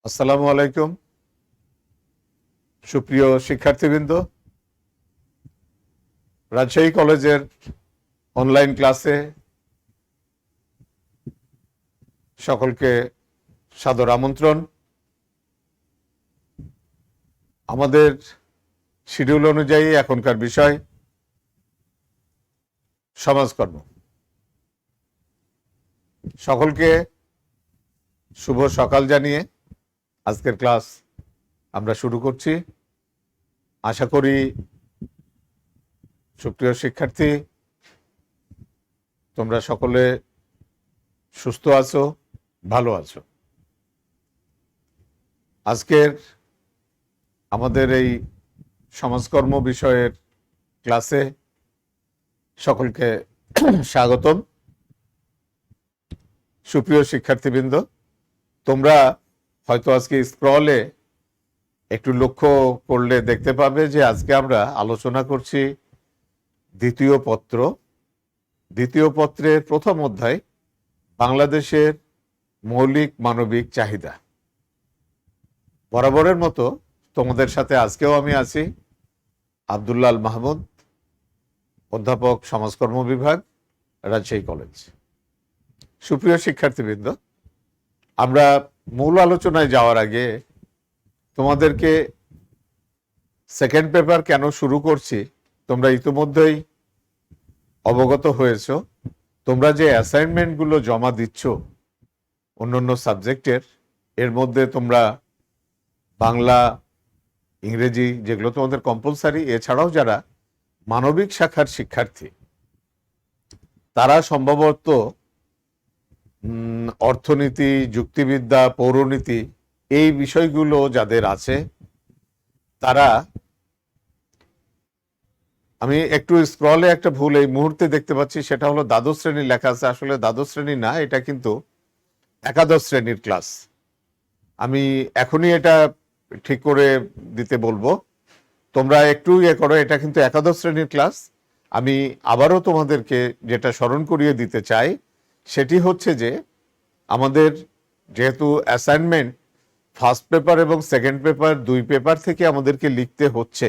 আসসালামু আলাইকুম সুপ্রিয় শিক্ষার্থীবৃন্দ, রাজশাহী কলেজের অনলাইন ক্লাসে সকলকে সাদর আমন্ত্রণ। আমাদের শিডিউল অনুযায়ী এখনকার বিষয় সমাজকর্ম। সকলকে শুভ সকাল জানিয়ে আজকের ক্লাস আমরা শুরু করছি। আশা করি সুপ্রিয় শিক্ষার্থী তোমরা সকলে সুস্থ আছো, ভালো আছো। আজকের আমাদের এই সমাজকর্ম বিষয়ের ক্লাসে সকলকে স্বাগতম। সুপ্রিয় শিক্ষার্থীবৃন্দ, তোমরা হয়তো আজকে স্ক্রলে একটু লক্ষ্য করলে দেখতে পাবে যে আজকে আমরা আলোচনা করছি দ্বিতীয় পত্রের প্রথম অধ্যায়, বাংলাদেশের মৌলিক মানবিক চাহিদা। বরাবরের মতো তোমাদের সাথে আজকেও আমি আছি, আব্দুল্লাহ আল মাহমুদ, অধ্যাপক সমাজকর্ম বিভাগ, রাজশাহী কলেজ। সুপ্রিয় শিক্ষার্থীবৃন্দ, আমরা মূল আলোচনায় যাওয়ার আগে তোমাদেরকে সেকেন্ড পেপার কেন শুরু করছি তোমরা ইতিমধ্যেই অবগত হয়েছ। তোমরা যে অ্যাসাইনমেন্টগুলো জমা দিচ্ছ অন্যান্য সাবজেক্টের, এর মধ্যে তোমরা বাংলা, ইংরেজি যেগুলো তোমাদের কম্পালসারি, এছাড়াও যারা মানবিক শাখার শিক্ষার্থী তারা সম্ভবত অর্থনীতি, যুক্তিবিদ্যা, পৌরনীতি এই বিষয়গুলো যাদের আছে তারা, আমি একটু স্ক্রলে একটা ভুল এই মুহূর্তে দেখতে পাচ্ছি, সেটা হলো দ্বাদশ শ্রেণীর লেখা আছে। আসলে দ্বাদশ শ্রেণী না, এটা কিন্তু একাদশ শ্রেণীর ক্লাস। আমি এখনই এটা ঠিক করে দিতে বলবো, তোমরা একটু করো, এটা কিন্তু একাদশ শ্রেণীর ক্লাস। আমি আবারও তোমাদেরকে যেটা স্মরণ করিয়ে দিতে চাই সেটি হচ্ছে যে আমাদের যেহেতু অ্যাসাইনমেন্ট ফার্স্ট পেপার এবং সেকেন্ড পেপার দুই পেপার থেকে আমাদেরকে লিখতে হচ্ছে,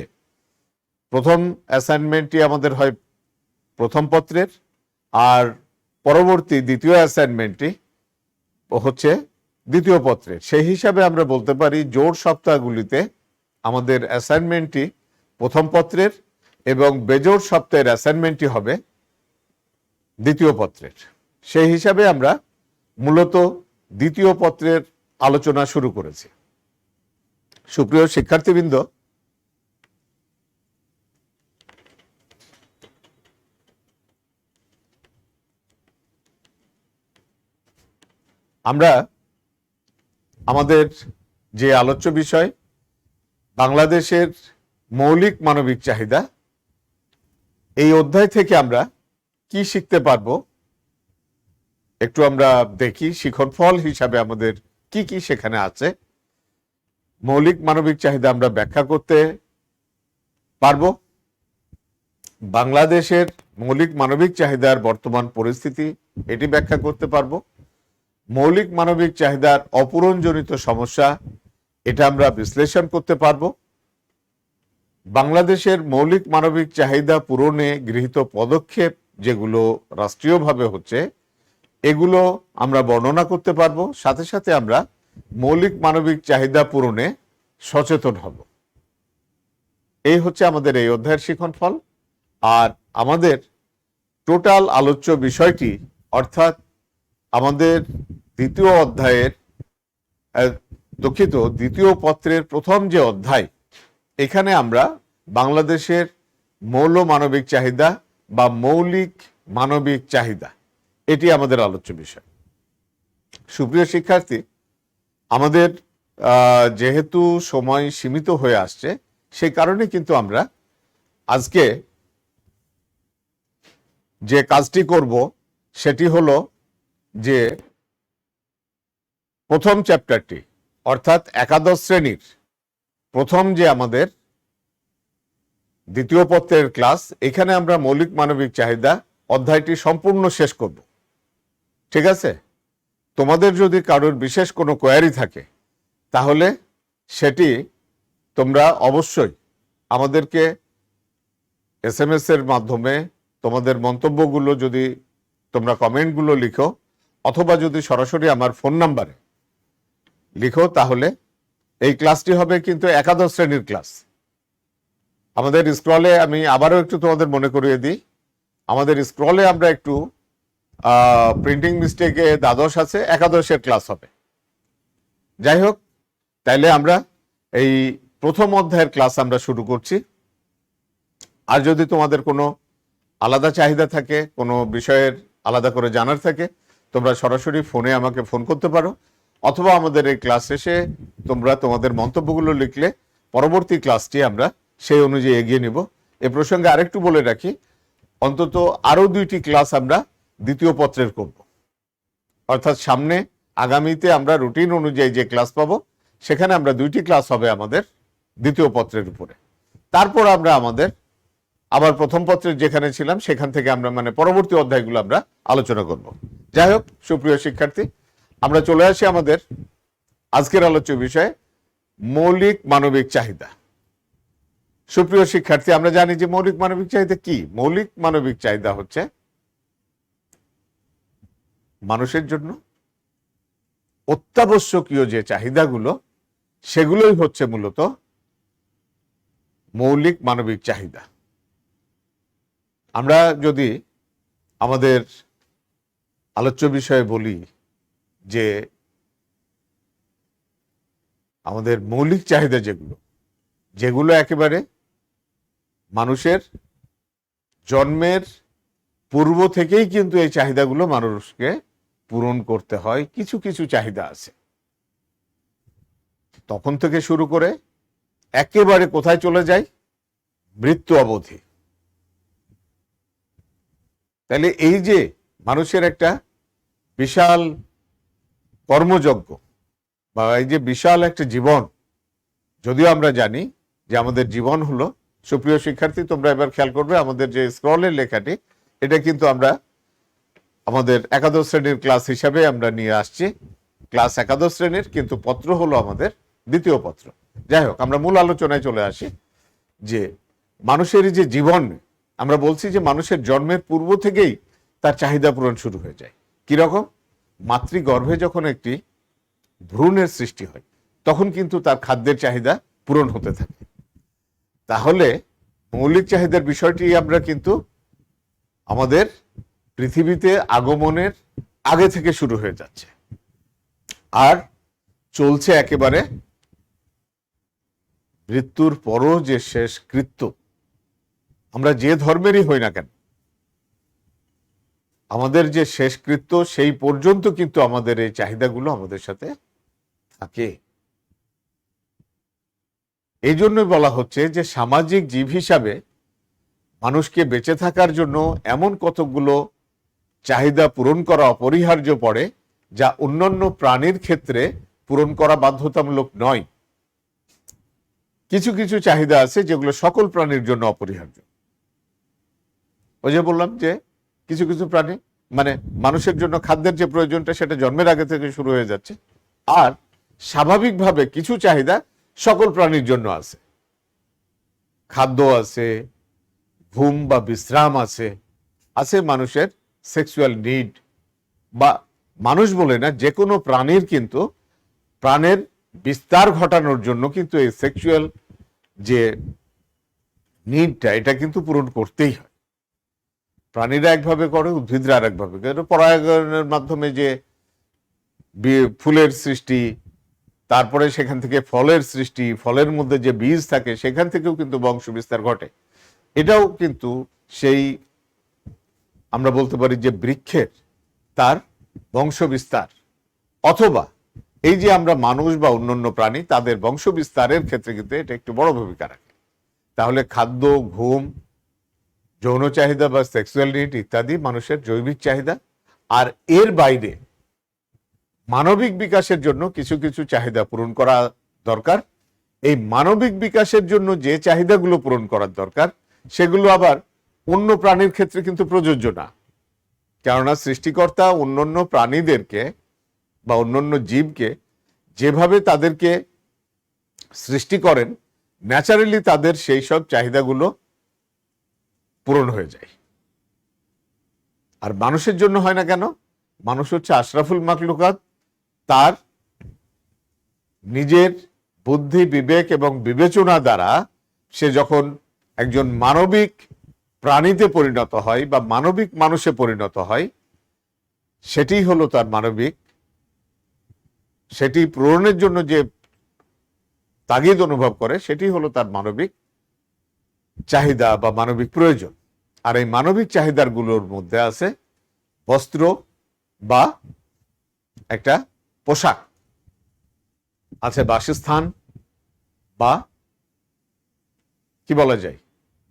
প্রথম অ্যাসাইনমেন্টটি আমাদের হয় প্রথম পত্রের, আর পরবর্তী দ্বিতীয় অ্যাসাইনমেন্টটি হচ্ছে দ্বিতীয় পত্রের। সেই হিসাবে আমরা বলতে পারি জোড় সপ্তাহগুলিতে আমাদের অ্যাসাইনমেন্টটি প্রথম পত্রের এবং বেজোড় সপ্তাহের অ্যাসাইনমেন্টটি হবে দ্বিতীয় পত্রের। সেই হিসাবে আমরা মূলত দ্বিতীয় পত্রের আলোচনা শুরু করেছি। সুপ্রিয় শিক্ষার্থীবৃন্দ, আমরা আমাদের যে আলোচ্য বিষয় বাংলাদেশের মৌলিক মানবিক চাহিদা, এই অধ্যায় থেকে আমরা কি শিখতে পারবো একটু আমরা দেখি। শিখন ফল হিসাবে আমাদের কি কি সেখানে আছে। মৌলিক মানবিক চাহিদা আমরা ব্যাখ্যা করতে পারবো, বাংলাদেশের মৌলিক মানবিক চাহিদার বর্তমান পরিস্থিতি এটি ব্যাখ্যা করতে পারবো, মৌলিক মানবিক চাহিদার অপূরণজনিত সমস্যা এটা আমরা বিশ্লেষণ করতে পারবো, বাংলাদেশের মৌলিক মানবিক চাহিদা পূরণে গৃহীত পদক্ষেপ যেগুলো রাষ্ট্রীয়ভাবে হচ্ছে এগুলো আমরা বর্ণনা করতে পারবো, সাথে সাথে আমরা মৌলিক মানবিক চাহিদা পূরণে সচেতন হব। এই হচ্ছে আমাদের এই অধ্যায়ের শিখন ফল। আর আমাদের টোটাল আলোচ্য বিষয়টি, অর্থাৎ আমাদের দ্বিতীয় অধ্যায়ের দ্বিতীয় পত্রের প্রথম যে অধ্যায়, এখানে আমরা বাংলাদেশের মৌল মানবিক চাহিদা বা মৌলিক মানবিক চাহিদা এটি আমাদের আলোচ্য বিষয়। সুপ্রিয় শিক্ষার্থী, আমাদের যেহেতু সময় সীমিত হয়ে আসছে, সেই কারণে কিন্তু আমরা আজকে যে কাজটি করব সেটি হলো যে প্রথম চ্যাপ্টারটি, অর্থাৎ একাদশ শ্রেণীর প্রথম যে আমাদের দ্বিতীয় পত্রের ক্লাস, এখানে আমরা মৌলিক মানবিক চাহিদা অধ্যায়টি সম্পূর্ণ শেষ করব। ঠিক আছে? তোমাদের যদি কারোর বিশেষ কোনো কোয়ারি থাকে তাহলে সেটি তোমরা অবশ্যই আমাদেরকে SMS এর মাধ্যমে তোমাদের মন্তব্যগুলো যদি তোমরা কমেন্টগুলো লিখো, অথবা যদি সরাসরি আমার ফোন নাম্বারে লিখো, তাহলে এই ক্লাসটি হবে কিন্তু একাদশ শ্রেণীর ক্লাস। আমাদের স্ক্রলে আমি আবারও একটু তোমাদের মনে করিয়ে দিই, আমাদের স্ক্রলে আমরা একটু প্রিন্টিং মিস্টেকে দ্বাদশ আছে, একাদশের ক্লাস হবে। যাই হোক, তাইলে আমরা এই প্রথম অধ্যায়ের ক্লাস আমরা শুরু করছি। আর যদি তোমাদের কোনো আলাদা চাহিদা থাকে, কোনো বিষয়ের আলাদা করে জানার থাকে, তোমরা সরাসরি ফোনে আমাকে ফোন করতে পারো, অথবা আমাদের এই ক্লাস শেষে তোমরা তোমাদের মন্তব্যগুলো লিখলে পরবর্তী ক্লাসটি আমরা সেই অনুযায়ী এগিয়ে নিব। এ প্রসঙ্গে আরেকটু বলে রাখি, অন্তত আরো 2টি ক্লাস আমরা দ্বিতীয় পত্রের করব। অর্থাৎ সামনে আগামীতে আমরা রুটিন অনুযায়ী যে ক্লাস পাবো, সেখানে আমরা 2টি ক্লাস হবে আমাদের দ্বিতীয় পত্রের উপরে। তারপর আমরা আমাদের আবার প্রথম পত্রের যেখানে ছিলাম সেখান থেকে আমরা পরবর্তী অধ্যায়গুলো আমরা আলোচনা করব। যাই হোক, সুপ্রিয় শিক্ষার্থী, আমরা চলে আসি আমাদের আজকের আলোচ্য বিষয়ে, মৌলিক মানবিক চাহিদা। সুপ্রিয় শিক্ষার্থী, আমরা জানি যে মৌলিক মানবিক চাহিদা কি। মৌলিক মানবিক চাহিদা হচ্ছে মানুষের জন্য অত্যাবশ্যকীয় যে চাহিদাগুলো, সেগুলোই হচ্ছে মূলত মৌলিক মানবিক চাহিদা। আমরা যদি আমাদের আলোচ্য বিষয়ে বলি যে আমাদের মৌলিক চাহিদা যেগুলো একেবারে মানুষের জন্মের পূর্ব থেকেই কিন্তু এই চাহিদাগুলো মানুষকে পূরণ করতে হয়। কিছু কিছু চাহিদা আছে তখন থেকে শুরু করে একেবারে কোথায় চলে যায়, মৃত্যু অবধি। তাহলে এই যে মানুষের একটা বিশাল কর্মযজ্ঞ বা এই যে বিশাল একটা জীবন, যদিও আমরা জানি যে আমাদের জীবন হলো, সুপ্রিয় শিক্ষার্থী তোমরা এবার খেয়াল করবে আমাদের যে স্ক্রলের লেখাটি, এটা কিন্তু আমরা আমাদের একাদশ শ্রেণীর ক্লাস হিসাবে আমরা নিয়ে আসছি। ক্লাস একাদশ শ্রেণীর, কিন্তু পত্র হলো আমাদের দ্বিতীয় পত্র। যাই হোক, আমরা মূল আলোচনায় চলে আসি যে মানুষের যে জীবন, আমরা বলছি যে মানুষের জন্মের পূর্ব থেকেই তার চাহিদা পূরণ শুরু হয়ে যায়। কিরকম? মাতৃগর্ভে যখন একটি ভ্রূণের সৃষ্টি হয়, তখন কিন্তু তার খাদ্যের চাহিদা পূরণ হতে থাকে। তাহলে মৌলিক চাহিদার বিষয়টি আমরা কিন্তু আমাদের পৃথিবীতে আগমনের আগে থেকে শুরু হয়ে যাচ্ছে, আর চলছে একেবারে মৃত্যুর পরও যে শেষ কৃত্য। আমরা যে ধর্মেরই হই না কেন, আমাদের যে শেষকৃত্য সেই পর্যন্ত কিন্তু আমাদের এই চাহিদাগুলো আমাদের সাথে থাকে। এই জন্যই বলা হচ্ছে যে সামাজিক জীব হিসাবে মানুষকে বেঁচে থাকার জন্য এমন কতগুলো চাহিদা পূরণ করা অপরিহার্য পড়ে, যা অন্যান্য প্রাণীর ক্ষেত্রে পূরণ করা বাধ্যতামূলক নয়। কিছু কিছু চাহিদা আছে যেগুলো সকল প্রাণীর জন্য অপরিহার্য। ওই যে বললাম যে কিছু কিছু প্রাণী মানুষের জন্য খাদ্যের যে প্রয়োজনটা সেটা জন্মের আগে থেকে শুরু হয়ে যাচ্ছে, আর স্বাভাবিকভাবে কিছু চাহিদা সকল প্রাণীর জন্য আছে। খাদ্য আছে, ঘুম বা বিশ্রাম আছে, আছে মানুষের সেক্সুয়াল নিড, বা মানুষ বলে না, যে কোনো প্রাণীর কিন্তু প্রাণের বিস্তার ঘটানোর জন্য কিন্তু এই সেক্সুয়াল যে নিডটা, এটা কিন্তু পূরণ করতেই হয়। প্রাণীরা একভাবে করে, উদ্ভিদরা আর একভাবে করে। পরাগায়নের মাধ্যমে যে ফুলের সৃষ্টি, তারপরে সেখান থেকে ফলের সৃষ্টি, ফলের মধ্যে যে বীজ থাকে সেখান থেকেও কিন্তু বংশ বিস্তার ঘটে। এটাও কিন্তু সেই আমরা বলতে পারি যে বৃক্ষের তার বংশ বিস্তার, অথবা এই যে আমরা মানুষ বা অন্যান্য প্রাণী তাদের বংশ বিস্তারের ক্ষেত্রে কিন্তু এটা একটু বড় ভূমিকা রাখে। তাহলে খাদ্য, ঘুম, যৌন চাহিদা বা সেক্সুয়াল নিড ইত্যাদি মানুষের জৈবিক চাহিদা। আর এর বাইরে মানবিক বিকাশের জন্য কিছু কিছু চাহিদা পূরণ করা দরকার। এই মানবিক বিকাশের জন্য যে চাহিদাগুলো পূরণ করার দরকার, সেগুলো আবার অন্য প্রাণীর ক্ষেত্রে কিন্তু প্রযোজ্য না। কেননা সৃষ্টিকর্তা অন্যান্য প্রাণীদেরকে বা অন্যান্য জীবকে যেভাবে তাদেরকে সৃষ্টি করেন, ন্যাচারালি তাদের সেই সব চাহিদাগুলো পূরণ হয়ে যায়। আর মানুষের জন্য হয় না কেন? মানুষ হচ্ছে আশরাফুল মাখলুকাত। তার নিজের বুদ্ধি, বিবেক এবং বিবেচনা দ্বারা সে যখন একজন মানবিক প্রাণীতে পরিণত হয় বা মানবিক মানুষে পরিণত হয়, সেটি হলো তার মানবিক, সেটি পূরণের জন্য যে তাগিদ অনুভব করে, সেটি হলো তার মানবিক চাহিদা বা মানবিক প্রয়োজন। আর এই মানবিক চাহিদাগুলোর মধ্যে আছে বস্ত্র বা একটা পোশাক, আছে বাসস্থান বা কি বলা যায়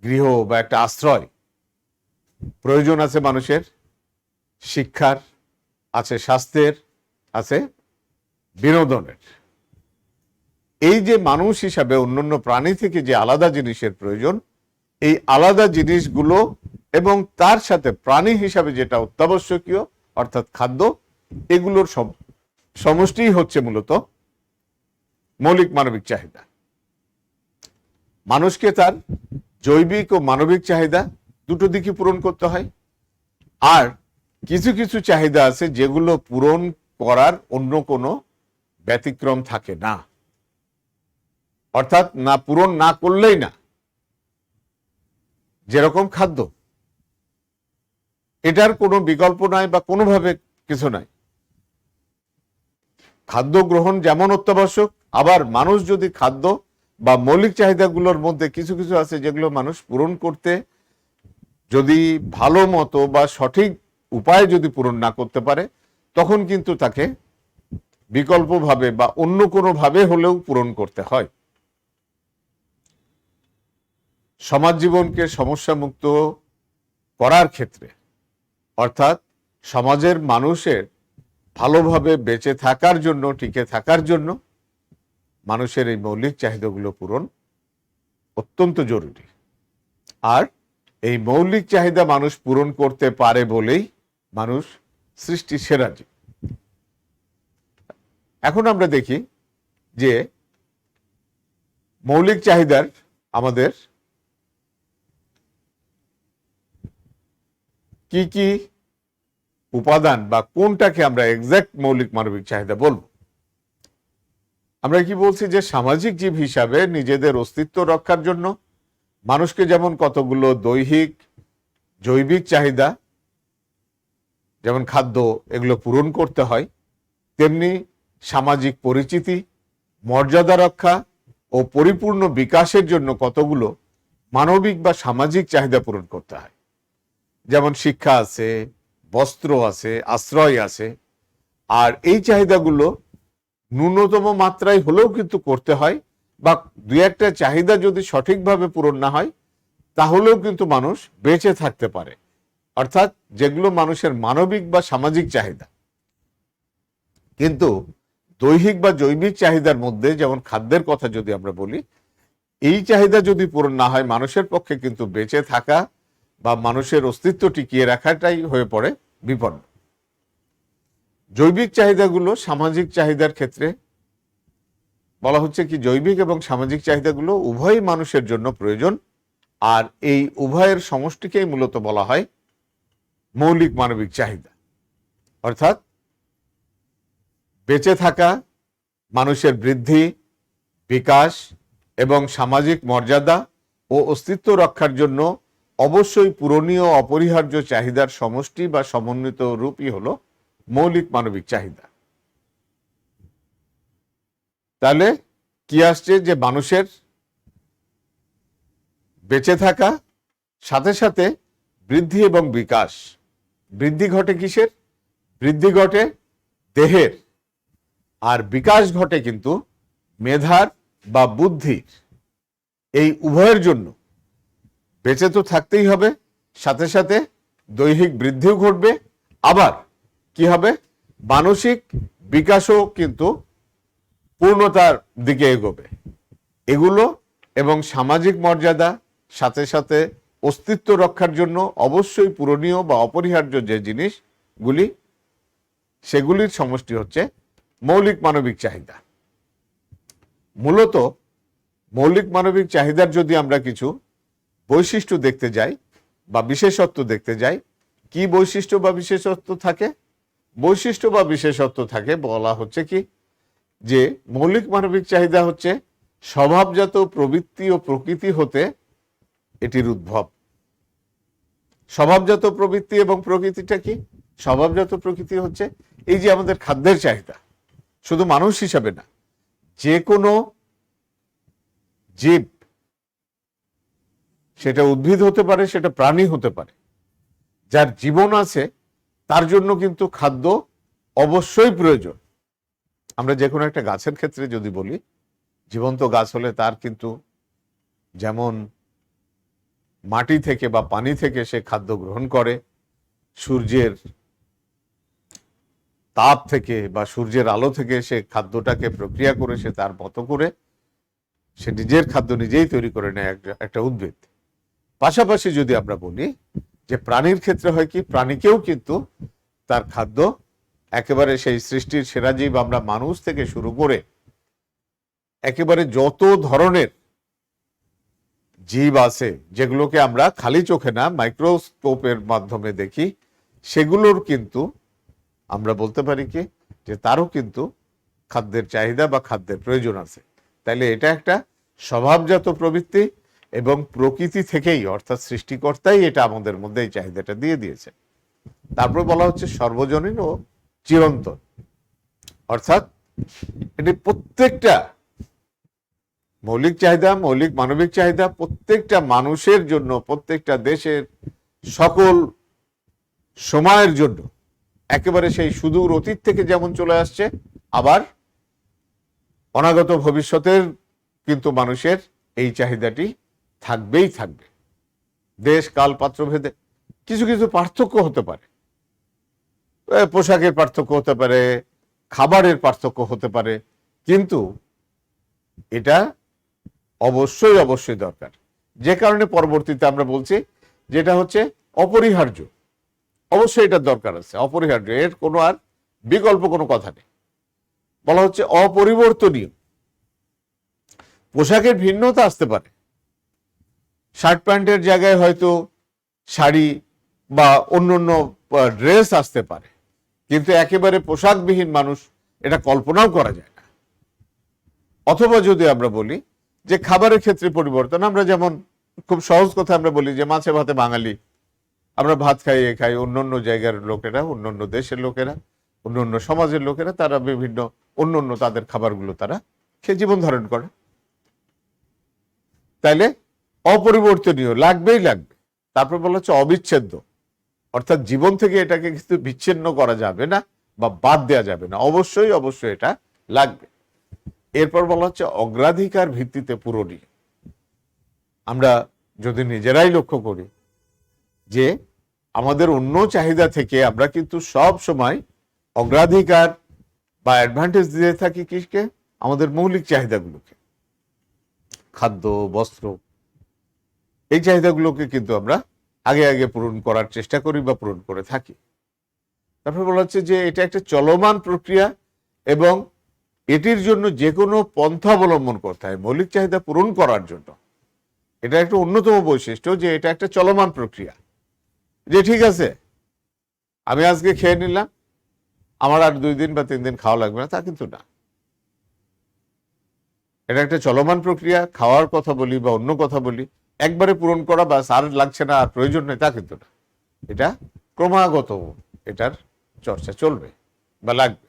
গৃহ বা একটা আশ্রয়, প্রয়োজন আছে মানুষের শিক্ষার, আছে স্বাস্থ্যের, আছে বিনোদনের। এই যে মানুষ হিসাবে অন্যান্য প্রাণী থেকে যে আলাদা জিনিসের প্রয়োজন, এই আলাদা জিনিসগুলো এবং তার সাথে প্রাণী হিসাবে যেটা অত্যাবশ্যকীয় অর্থাৎ খাদ্য, এগুলোর সমষ্টিই হচ্ছে মূলত মৌলিক মানবিক চাহিদা। মানুষকে তার জৈবিক ও মানবিক চাহিদা দুটো দিকই পূরণ করতে হয়। আর কিছু কিছু চাহিদা আছে যেগুলো পূরণ করার অন্য কোনো ব্যতিক্রম থাকে না, অর্থাৎ না পূরণ না করলেই না। যেরকম খাদ্য, এটার কোনো বিকল্প নাই বা কোনোভাবে কিছু নাই। খাদ্য গ্রহণ যেমন অত্যাবশ্যক, আবার মানুষ যদি খাদ্য বা মৌলিক চাহিদাগুলোর মধ্যে কিছু কিছু আছে যেগুলো মানুষ পূরণ করতে যদি ভালো মতো বা সঠিক উপায়ে যদি পূরণ না করতে পারে, তখন কিন্তু তাকে বিকল্পভাবে বা অন্য কোনোভাবে হলেও পূরণ করতে হয়। সমাজ জীবনকে সমস্যামুক্ত করার ক্ষেত্রে, অর্থাৎ সমাজের মানুষের ভালোভাবে বেঁচে থাকার জন্য, টিকে থাকার জন্য মানুষের এই মৌলিক চাহিদাগুলো পূরণ অত্যন্ত জরুরি। আর এই মৌলিক চাহিদা মানুষ পূরণ করতে পারে বলেই মানুষ সৃষ্টির সেরা জীব। এখন আমরা দেখি যে মৌলিক চাহিদার আমাদের কি কি উপাদান বা কোনটাকে আমরা এক্সাক্ট মৌলিক মানবিক চাহিদা বলবো। আমরা কি বলছি যে সামাজিক জীব হিসাবে নিজেদের অস্তিত্ব রক্ষার জন্য মানুষকে যেমন কতগুলো দৈহিক জৈবিক চাহিদা, যেমন খাদ্য, এগুলো পূরণ করতে হয়, তেমনি সামাজিক পরিচিতি, মর্যাদা রক্ষা ও পরিপূর্ণ বিকাশের জন্য কতগুলো মানবিক বা সামাজিক চাহিদা পূরণ করতে হয়। যেমন শিক্ষা আছে, বস্ত্র আছে, আশ্রয় আছে। আর এই চাহিদাগুলো ন্যূনতম মাত্রায় হলেও কিন্তু করতে হয়, বা দুই একটা চাহিদা যদি সঠিকভাবে পূরণ না হয় তাহলেও কিন্তু মানুষ বেঁচে থাকতে পারে। অর্থাৎ যেগুলো মানুষের মানবিক বা সামাজিক চাহিদা। কিন্তু দৈহিক বা জৈবিক চাহিদার মধ্যে, যেমন খাদ্যের কথা যদি আমরা বলি, এই চাহিদা যদি পূরণ না হয় মানুষের পক্ষে কিন্তু বেঁচে থাকা বা মানুষের অস্তিত্ব টিকিয়ে রাখাটাই হয়ে পড়ে বিপন্ন। জৈবিক চাহিদাগুলো সামাজিক চাহিদার ক্ষেত্রে বলা হচ্ছে কি, জৈবিক এবং সামাজিক চাহিদাগুলো উভয়ই মানুষের জন্য প্রয়োজন। আর এই উভয়ের সমষ্টিকেই মূলত বলা হয় মৌলিক মানবিক চাহিদা। অর্থাৎ বেঁচে থাকা, মানুষের বৃদ্ধি, বিকাশ এবং সামাজিক মর্যাদা ও অস্তিত্ব রক্ষার জন্য অবশ্যই পূরণীয় অপরিহার্য চাহিদার সমষ্টি বা সমন্বিত রূপই হলো মৌলিক মানবিক চাহিদা। তাহলে কি আসছে যে মানুষের বেঁচে থাকা সাথে সাথে বৃদ্ধি এবং বিকাশ। বৃদ্ধি ঘটে কিসের? বৃদ্ধি ঘটে দেহের, আর বিকাশ ঘটে কিন্তু মেধার বা বুদ্ধির। এই উভয়ের জন্য বেঁচে তো থাকতেই হবে, সাথে সাথে দৈহিক বৃদ্ধিও ঘটবে, আবার কি হবে, মানসিক বিকাশও কিন্তু পূর্ণতার দিকে এগোবে। এগুলো এবং সামাজিক মর্যাদা, সাথে সাথে অস্তিত্ব রক্ষার জন্য অবশ্যই পূরণীয় বা অপরিহার্য যে জিনিসগুলি, সেগুলির সমষ্টি হচ্ছে মৌলিক মানবিক চাহিদা। মূলত মৌলিক মানবিক চাহিদার যদি আমরা কিছু বৈশিষ্ট্য দেখতে যাই বা বিশেষত্ব দেখতে যাই, কি বৈশিষ্ট্য বা বিশেষত্ব থাকে? বৈশিষ্ট্য বা বিশেষত্ব থাকে, বলা হচ্ছে কি যে মৌলিক মানবিক চাহিদা হচ্ছে স্বভাবজাত প্রবৃত্তি ও প্রকৃতি হতে এটির উদ্ভব। স্বভাবজাত প্রবৃত্তি এবং প্রকৃতিটা কি? স্বভাবজাত প্রকৃতি হচ্ছে এই যে আমাদের খাদ্যের চাহিদা, শুধু মানুষ হিসাবে না, যে কোনো জীব, সেটা উদ্ভিদ হতে পারে, সেটা প্রাণী হতে পারে, যার জীবন আছে তার জন্য কিন্তু খাদ্য অবশ্যই প্রয়োজন। আমরা যে কোনো একটা গাছের ক্ষেত্রে যদি বলি, জীবন্ত গাছ হলে তার কিন্তু যেমন মাটি থেকে বা পানি থেকে সে খাদ্য গ্রহণ করে, সূর্যের তাপ থেকে বা সূর্যের আলো থেকে সে খাদ্যটাকে প্রক্রিয়া করে সে তার মতো করে সে নিজের খাদ্য নিজেই তৈরি করে নেয় একটা উদ্ভিদ। পাশাপাশি যদি আমরা বলি যে প্রাণীর ক্ষেত্রে হয় কি, প্রাণীকেও কিন্তু তার খাদ্য একেবারে সেই সৃষ্টির সেরা জীব আমরা মানুষ থেকে শুরু করে একেবারে যত ধরনের জীব আছে যেগুলোকে আমরা খালি চোখে না মাইক্রোস্কোপের মাধ্যমে দেখি, সেগুলোর কিন্তু আমরা বলতে পারি কি যে তারও কিন্তু খাদ্যের চাহিদা বা খাদ্যের প্রয়োজন আছে। তাইলে এটা একটা স্বভাবজাত প্রবৃত্তি এবং প্রকৃতি থেকেই, অর্থাৎ সৃষ্টিকর্তাই এটা আমাদের মধ্যে এই চাহিদাটা দিয়ে দিয়েছে। তারপর বলা হচ্ছে সর্বজনীন ও চিরন্তন, অর্থাৎ এটি প্রত্যেকটা মৌলিক চাহিদা, মৌলিক মানবিক চাহিদা প্রত্যেকটা মানুষের জন্য, প্রত্যেকটা দেশের সকল সময়ের জন্য, একেবারে সেই সুদূর অতীত থেকে যেমন চলে আসছে, আবার অনাগত ভবিষ্যতের কিন্তু মানুষের এই চাহিদাটি থাকবেই থাকবে। দেশ কাল পাত্র ভেদে কিছু কিছু পার্থক্য হতে পারে, পোশাকের পার্থক্য হতে পারে, খাবারের পার্থক্য হতে পারে, কিন্তু এটা অবশ্যই অবশ্যই দরকার। যে কারণে পরবর্তীতে আমরা বলছি যেটা হচ্ছে অপরিহার্য, অবশ্যই এটার দরকার আছে, অপরিহার্য, এর কোনো আর বিকল্প কোনো কথা নেই। বলা হচ্ছে অপরিবর্তনীয়। পোশাকের ভিন্নতা আসতে পারে, শার্ট প্যান্টের জায়গায় হয়তো শাড়ি বা অন্য ড্রেস আসতে পারে, কিন্তু একেবারে পোশাকবিহীন মানুষ এটা কল্পনাও করা যায় না। অথবা যদি আমরা বলি যে খাবারের ক্ষেত্রে পরিবর্তন, আমরা যেমন খুব সহজ কথা আমরা বলি যে মাছে ভাতে বাঙালি, আমরা ভাত খাই, খাই, অন্য জায়গার লোকেরা, অন্য দেশের লোকেরা, অন্য সমাজের লোকেরা, তারা বিভিন্ন অন্য তাদের খাবারগুলো তারা খেয়ে জীবন ধারণ করে। তাইলে অপরিবর্তনীয়, লাগবেই লাগবে। তারপর বলা হচ্ছে অবিচ্ছেদ্য, অর্থাৎ জীবন থেকে এটাকে কিন্তু বিচ্ছিন্ন করা যাবে না বা বাদ দেওয়া যাবে না, অবশ্যই অবশ্যই এটা লাগবে। এরপর বলা হচ্ছে অগ্রাধিকার ভিত্তিতে পূরণীয়। আমরা যদি নিজেরাই লক্ষ্য করি যে আমাদের অন্য চাহিদা থেকে আমরা কিন্তু সব সময় অগ্রাধিকার বা অ্যাডভান্টেজ দিয়ে থাকি কিসকে? আমাদের মৌলিক চাহিদাগুলোকে, খাদ্য, বস্ত্র, এই চাহিদাগুলোকে কিন্তু আমরা আগে আগে পূরণ করার চেষ্টা করি বা পূরণ করে থাকি। তারপরে বলা হচ্ছে যে এটা একটা চলমান প্রক্রিয়া এবং এটির জন্য যে কোনো পন্থা অবলম্বন করতে হয় মৌলিক চাহিদা পূরণ করার জন্য। এটা একটা অন্যতম বৈশিষ্ট্য যে এটা একটা চলমান প্রক্রিয়া, যে ঠিক আছে আমি আজকে খেয়ে নিলাম, আমার আর 2 দিন বা 3 দিন খাওয়া লাগবে না, তা কিন্তু না। এটা একটা চলমান প্রক্রিয়া। খাওয়ার কথা বলি বা অন্য কথা বলি, একবারে পূরণ করা বা আর লাগছে না, আর প্রয়োজন নেই, তা কিন্তু না। এটা ক্রমাগত এটার চর্চা চলবে বা লাগবে।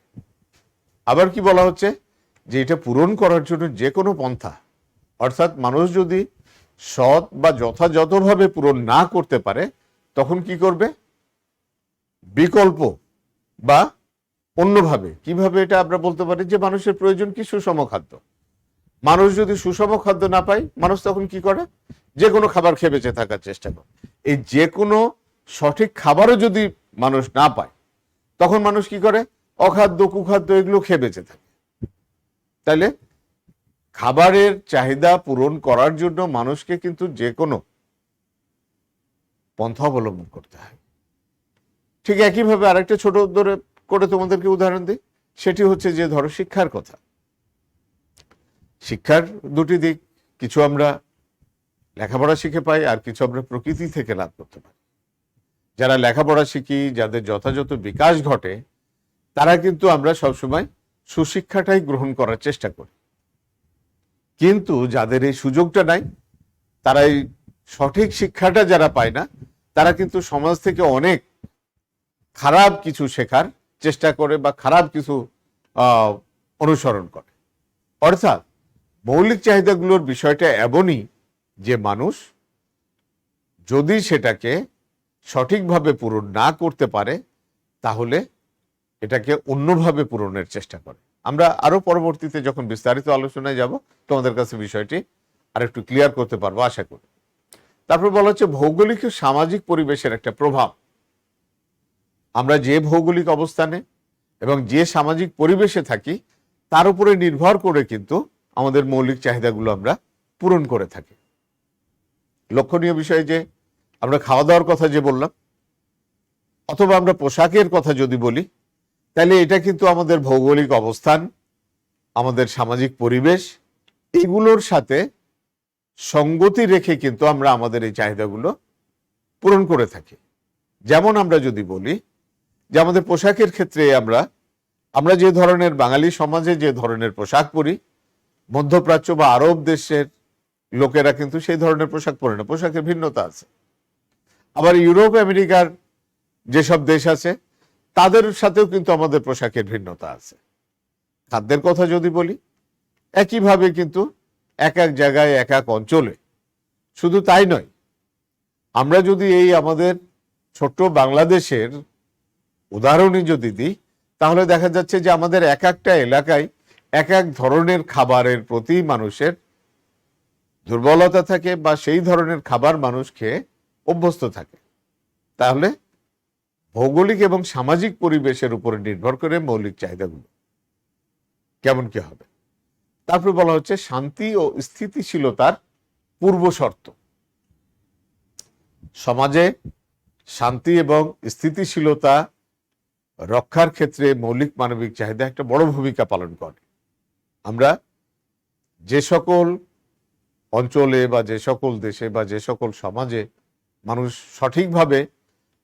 আবার কি বলা হচ্ছে যে এটা পূরণ করার জন্য যে কোনো পন্থা, অর্থাৎ মানুষ যদি সৎ বা যথাযথভাবে পূরণ না করতে পারে তখন কি করবে? বিকল্প বা অন্যভাবে। কিভাবে এটা আমরা বলতে পারি যে মানুষের প্রয়োজন কি? সুষম খাদ্য। মানুষ যদি সুষম খাদ্য না পায়, মানুষ তখন কি করে? যে কোনো খাবার খেয়ে বেঁচে থাকার চেষ্টা করে। এই যে কোনো সঠিক খাবারও যদি মানুষ না পায় তখন মানুষ কি করে? অখাদ্য, কুখাদ্য এগুলো খেয়ে বেঁচে থাকে। তাইলে খাবারের চাহিদা পূরণ করার জন্য মানুষকে কিন্তু যে কোনো পন্থা অবলম্বন করতে হয়। ঠিক একইভাবে আরেকটা ছোট করে তোমাদেরকে উদাহরণ দিই, সেটি হচ্ছে যে ধরো শিক্ষার কথা। শিক্ষার দুটি দিক, কিছু আমরা লেখাপড়া শিখে পাই আর কিছু আমরা প্রকৃতি থেকে লাভ করতে পারি। যারা লেখাপড়া শিখি, যাদের যথাযথ বিকাশ ঘটে, তারা কিন্তু আমরা সবসময় সুশিক্ষাটাই গ্রহণ করার চেষ্টা করি। কিন্তু যাদের এই সুযোগটা নাই, তারা এই সঠিক শিক্ষাটা যারা পায় না, তারা কিন্তু সমাজ থেকে অনেক খারাপ কিছু শেখার চেষ্টা করে বা খারাপ কিছু অনুসরণ করে। অর্থাৎ মৌলিক চাহিদাগুলোর বিষয়টা এমনই যে মানুষ যদি সেটাকে সঠিকভাবে পূরণ না করতে পারে, তাহলে এটাকে অন্যভাবে পূরণের চেষ্টা করে। আমরা আরো পরবর্তীতে যখন বিস্তারিত আলোচনায় যাব, তোমাদের কাছে বিষয়টি আরেকটু ক্লিয়ার করতে পারবো আশা করি। তারপর বলা হচ্ছে ভৌগোলিক ও সামাজিক পরিবেশের একটা প্রভাব। আমরা যে ভৌগোলিক অবস্থানে এবং যে সামাজিক পরিবেশে থাকি, তার উপরে নির্ভর করে কিন্তু আমাদের মৌলিক চাহিদাগুলো আমরা পূরণ করে থাকি। লক্ষণীয় বিষয় যে আমরা খাওয়া দাওয়ার কথা যে বললাম, অথবা আমরা পোশাকের কথা যদি বলি, তাহলে এটা কিন্তু আমাদের ভৌগোলিক অবস্থান, আমাদের সামাজিক পরিবেশ, এগুলোর সাথে সঙ্গতি রেখে কিন্তু আমরা আমাদের এই চাহিদাগুলো পূরণ করে থাকি। যেমন আমরা যদি বলি যে আমাদের পোশাকের ক্ষেত্রে আমরা যে ধরনের বাঙালি সমাজে যে ধরনের পোশাক পরি, মধ্যপ্রাচ্য বা আরব দেশের লোকেরা কিন্তু সেই ধরনের পোশাক পরে না, পোশাকের ভিন্নতা আছে। আবার ইউরোপ আমেরিকার যেসব দেশ আছে, তাদের সাথেও কিন্তু আমাদের পোশাকের ভিন্নতা আছে। খাদ্যের কথা যদি বলি, একইভাবে কিন্তু এক এক জায়গায় এক এক অঞ্চলে। শুধু তাই নয়, আমরা যদি এই আমাদের ছোট্ট বাংলাদেশের উদাহরণই যদি দিই, তাহলে দেখা যাচ্ছে যে আমাদের এক একটা এলাকায় এক এক ধরনের খাবারের প্রতি মানুষের দুর্বলতা থাকে বা সেই ধরনের খাবার মানুষ খেয়ে অভ্যস্ত থাকে। তাহলে ভৌগোলিক এবং সামাজিক পরিবেশের উপরে নির্ভর করে মৌলিক চাহিদাগুলো কেমন কি হবে। তারপরে বলা হচ্ছে শান্তি ও স্থিতিশীলতার পূর্ব শর্ত। সমাজে শান্তি এবং স্থিতিশীলতা রক্ষার ক্ষেত্রে মৌলিক মানবিক চাহিদা একটা বড় ভূমিকা পালন করে। আমরা যে সকল অঞ্চলে বা যে সকল দেশে বা যে সকল সমাজে মানুষ সঠিকভাবে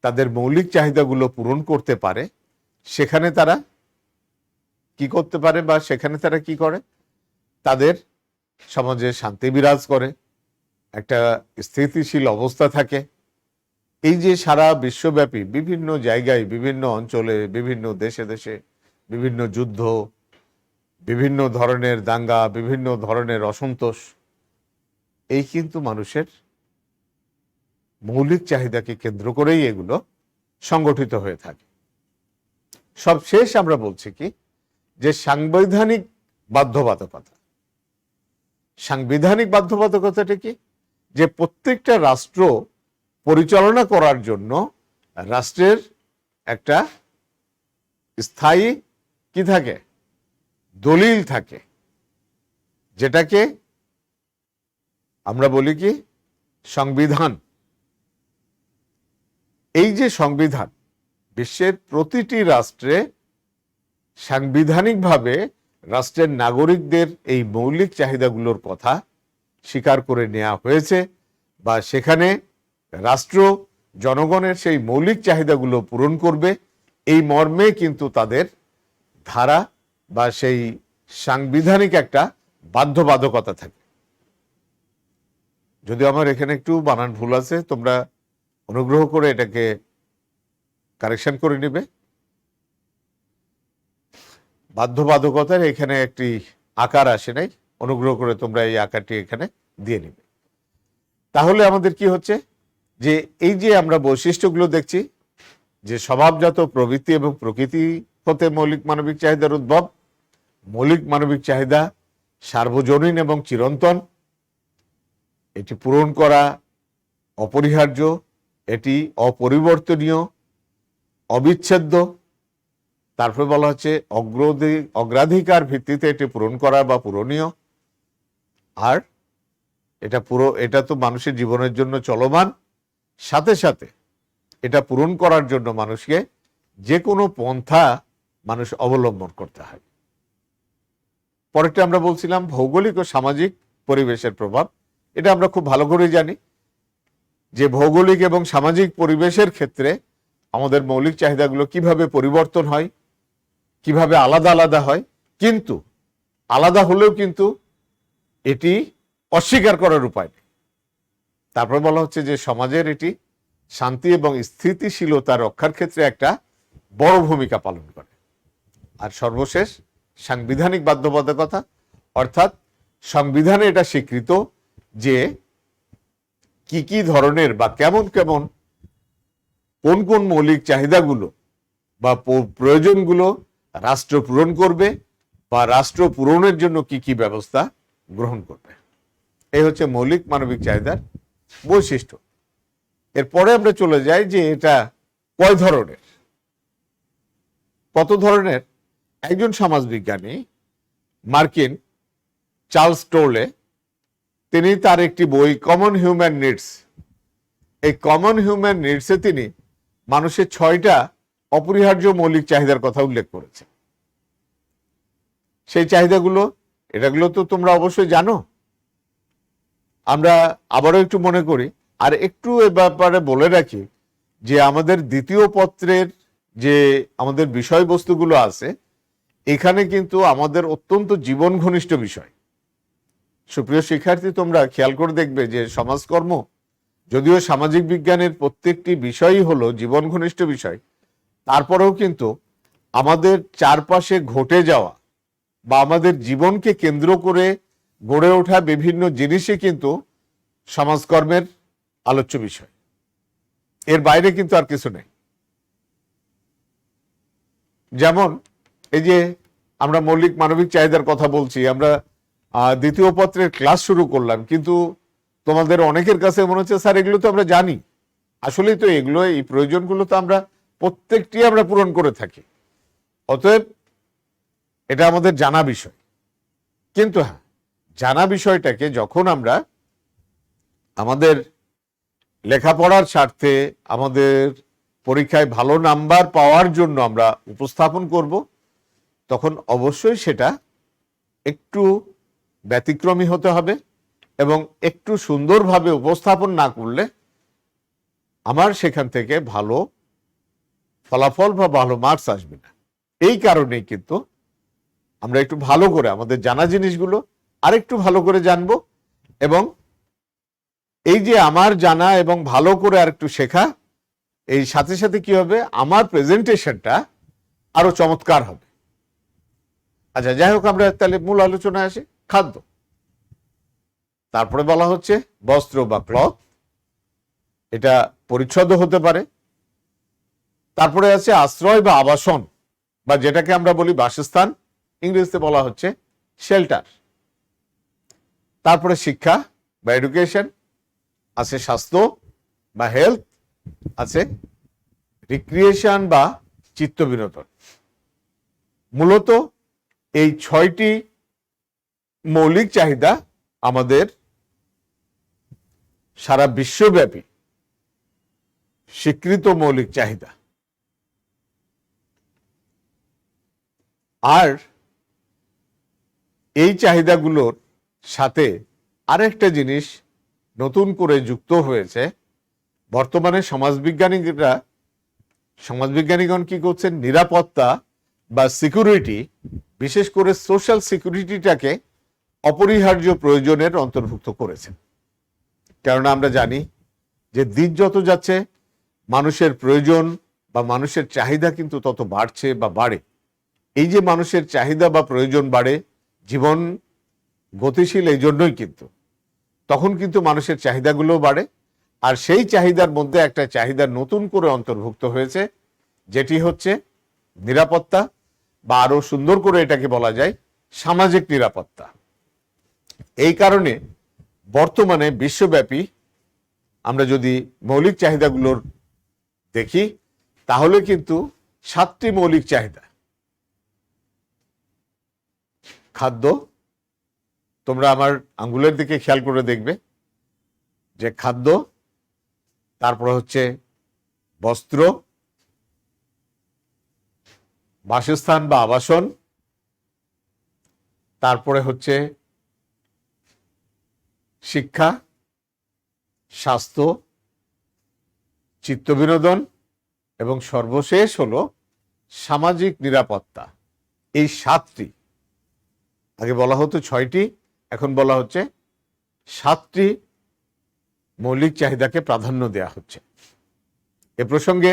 তাদের মৌলিক চাহিদাগুলো পূরণ করতে পারে, সেখানে তারা কি করতে পারে বা সেখানে তারা কি করে, তাদের সমাজে শান্তি বিরাজ করে, একটা স্থিতিশীল অবস্থা থাকে। এই যে সারা বিশ্বব্যাপী বিভিন্ন জায়গায়, বিভিন্ন অঞ্চলে, বিভিন্ন দেশে দেশে বিভিন্ন যুদ্ধ, বিভিন্ন ধরনের দাঙ্গা, বিভিন্ন ধরনের অসন্তোষ, এই কিন্তু মানুষের মৌলিক চাহিদাকে কেন্দ্র করেই এগুলো সংগঠিত হয়ে থাকে। সবশেষ আমরা বলছি কি, যে সাংবিধানিক বাধ্যবাধকতা। সাংবিধানিক বাধ্যবাধকতাটা কি, যে প্রত্যেকটা রাষ্ট্র পরিচালনা করার জন্য রাষ্ট্রের একটা স্থায়ী কি থাকে, দলিল থাকে, যেটাকে আমরা বলি কি সংবিধান। এই যে সংবিধান, বিশ্বের প্রতিটি রাষ্ট্রে সাংবিধানিকভাবে রাষ্ট্রের নাগরিকদের এই মৌলিক চাহিদাগুলোর কথা স্বীকার করে নেওয়া হয়েছে, বা সেখানে রাষ্ট্র জনগণের সেই মৌলিক চাহিদাগুলো পূরণ করবে, এই মর্মে কিন্তু তাদের ধারা বা সেই সাংবিধানিক একটা বাধ্যবাধকতা থাকে। যদি আমার এখানে একটু বানান ভুল আছে, তোমরা অনুগ্রহ করে এটাকে কারেকশন করে নেবে। বাধ্যবাধকতার এখানে একটি আকার আসে নাই, অনুগ্রহ করে তোমরা এই আকারটি এখানে দিয়ে নিবে। তাহলে আমাদের কি হচ্ছে, যে এই যে আমরা বৈশিষ্ট্যগুলো দেখছি, যে স্বভাবজাত প্রবৃত্তি এবং প্রকৃতি হতে মৌলিক মানবিক চাহিদার উদ্ভব, মৌলিক মানবিক চাহিদা সার্বজনীন এবং চিরন্তন, এটি পূরণ করা অপরিহার্য, এটি অপরিবর্তনীয়, অবিচ্ছেদ্য। তারপরে বলা হচ্ছে অগ্রাধিকার ভিত্তিতে এটি পূরণ করা বা পূরণীয়। আর এটা তো মানুষের জীবনের জন্য চলমান, সাথে সাথে এটা পূরণ করার জন্য মানুষকে যে কোনো পন্থা মানুষ অবলম্বন করতে হয়। পরেরটা আমরা বলছিলাম ভৌগোলিক ও সামাজিক পরিবেশের প্রভাব। এটা আমরা খুব ভালো করে জানি যে ভৌগোলিক এবং সামাজিক পরিবেশের ক্ষেত্রে আমাদের মৌলিক চাহিদাগুলো কিভাবে পরিবর্তন হয়, কিভাবে আলাদা আলাদা হয়, কিন্তু আলাদা হলেও কিন্তু এটি অস্বীকার করার উপায় নেই। তারপর বলা হচ্ছে যে সমাজের এটি শান্তি এবং স্থিতিশীলতা রক্ষার ক্ষেত্রে একটা বড় ভূমিকা পালন করে। আর সর্বশেষ সাংবিধানিক বাধ্যবাধকতা, অর্থাৎ সংবিধানে এটা স্বীকৃত যে কি কি ধরনের বা কেমন কেমন কোন কোন মৌলিক চাহিদাগুলো বা প্রয়োজনগুলো রাষ্ট্র পূরণ করবে বা রাষ্ট্র পূরণের জন্য কি কি ব্যবস্থা গ্রহণ করবে। এই হচ্ছে মৌলিক মানবিক চাহিদার বৈশিষ্ট্য। এরপরে আমরা চলে যাই যে এটা কয় ধরনের, কত ধরনের। একজন সমাজবিজ্ঞানী মার্কিন চার্লস টোলে, তিনি তার একটি বই কমন হিউম্যান নিডস, এই কমন হিউম্যান নিডসে তিনি মানুষের 6টা অপরিহার্য মৌলিক চাহিদার কথা উল্লেখ করেছেন। সেই চাহিদাগুলো, এটাগুলো তো তোমরা অবশ্যই জানো। আমরা আবারও একটু মনে করি আর একটু এ ব্যাপারে বলে রাখি যে আমাদের দ্বিতীয় পত্রের যে আমাদের বিষয়বস্তুগুলো আছে, এখানে কিন্তু আমাদের অত্যন্ত জীবন ঘনিষ্ঠ বিষয়। সুপ্রিয় শিক্ষার্থী, তোমরা খেয়াল করে দেখবে যে সমাজকর্ম, যদিও সামাজিক বিজ্ঞানের প্রত্যেকটি বিষয়ই হলো জীবন ঘনিষ্ঠ বিষয়, তারপরেও কিন্তু আমাদের চারপাশে ঘটে যাওয়া বা আমাদের জীবনকে কেন্দ্র করে গড়ে ওঠা বিভিন্ন জিনিসই কিন্তু সমাজকর্মের আলোচ্য বিষয়। এর বাইরে কিন্তু আর কিছু নেই। যেমন এই যে আমরা মৌলিক মানবিক চাহিদার কথা বলছি, আমরা দ্বিতীয় পত্রের ক্লাস শুরু করলাম, কিন্তু তোমাদের অনেকের কাছে মনে হচ্ছে স্যার এগুলো তো আমরা জানি। আসলেই তো এগুলো, এই প্রয়োজনগুলো তো আমরা প্রত্যেকটি আমরা পূরণ করে থাকি। অতএব এটা আমাদের জানা বিষয়। কিন্তু হ্যাঁ, জানা বিষয়টাকে যখন আমরা আমাদের লেখাপড়ার স্বার্থে, আমাদের পরীক্ষায় ভালো নাম্বার পাওয়ার জন্য আমরা উপস্থাপন করব, তখন অবশ্যই সেটা একটু ব্যতিক্রমী হতে হবে এবং একটু সুন্দরভাবে উপস্থাপন না করলে আমার সেখান থেকে ভালো ফলাফল বা ভালো মার্কস আসবে না। এই কারণেই কিন্তু আমরা একটু ভালো করে আমাদের জানা জিনিসগুলো আরেকটু ভালো করে জানবো, এবং এই যে আমার জানা এবং ভালো করে আরেকটু শেখা, এই সাথে সাথে কি হবে, আমার প্রেজেন্টেশনটা আরো চমৎকার হবে। আচ্ছা, যাই হোক, আমরা তাহলে মূল আলোচনায় আসি। খাদ্য, তারপরে বলা হচ্ছে বস্ত্র বা ক্লথ, এটা পরিচ্ছদ হতে পারে। তারপরে আছে আশ্রয় বা আবাসন, বা যেটাকে আমরা বলি বাসস্থান, ইংরেজিতে বলা হচ্ছে শেল্টার। তারপরে শিক্ষা বা এডুকেশন, আছে স্বাস্থ্য বা হেলথ, আছে রিক্রিয়েশন বা চিত্ত বিনোদন। মূলত এই 6টি মৌলিক চাহিদা আমাদের সারা বিশ্বব্যাপী স্বীকৃত মৌলিক চাহিদা। আর এই চাহিদাগুলোর সাথে আরেকটা জিনিস নতুন করে যুক্ত হয়েছে। বর্তমানে সমাজবিজ্ঞানীগণ কি করছেন, নিরাপত্তা বা সিকিউরিটি, বিশেষ করে সোশ্যাল সিকিউরিটিটাকে অপরিহার্য প্রয়োজনের অন্তর্ভুক্ত করেছেন। কেননা আমরা জানি যে দিন যত যাচ্ছে মানুষের প্রয়োজন বা মানুষের চাহিদা কিন্তু তত বাড়ছে বা বাড়ে। এই যে মানুষের চাহিদা বা প্রয়োজন বাড়ে, জীবন গতিশীল এই জন্যই, কিন্তু তখন কিন্তু মানুষের চাহিদাগুলো বাড়ে। আর সেই চাহিদার মধ্যে একটা চাহিদা নতুন করে অন্তর্ভুক্ত হয়েছে, যেটি হচ্ছে নিরাপত্তা, বা আরো সুন্দর করে এটাকে বলা যায় সামাজিক নিরাপত্তা। এই কারণে বর্তমানে বিশ্বব্যাপী আমরা যদি মৌলিক চাহিদাগুলোর দেখি, তাহলে কিন্তু 7টি মৌলিক চাহিদা। খাদ্য, তোমরা আমার আঙ্গুলের দিকে খেয়াল করে দেখবে যে খাদ্য, তারপর হচ্ছে বস্ত্র, বাসস্থান বা আবাসন, তারপরে হচ্ছে শিক্ষা, স্বাস্থ্য, চিত্তবিনোদন এবং সর্বশেষ হলো সামাজিক নিরাপত্তা। এই 7টি, আগে বলা হতো 6টি, এখন বলা হচ্ছে 7টি মৌলিক চাহিদাকে প্রাধান্য দেয়া হচ্ছে। এ প্রসঙ্গে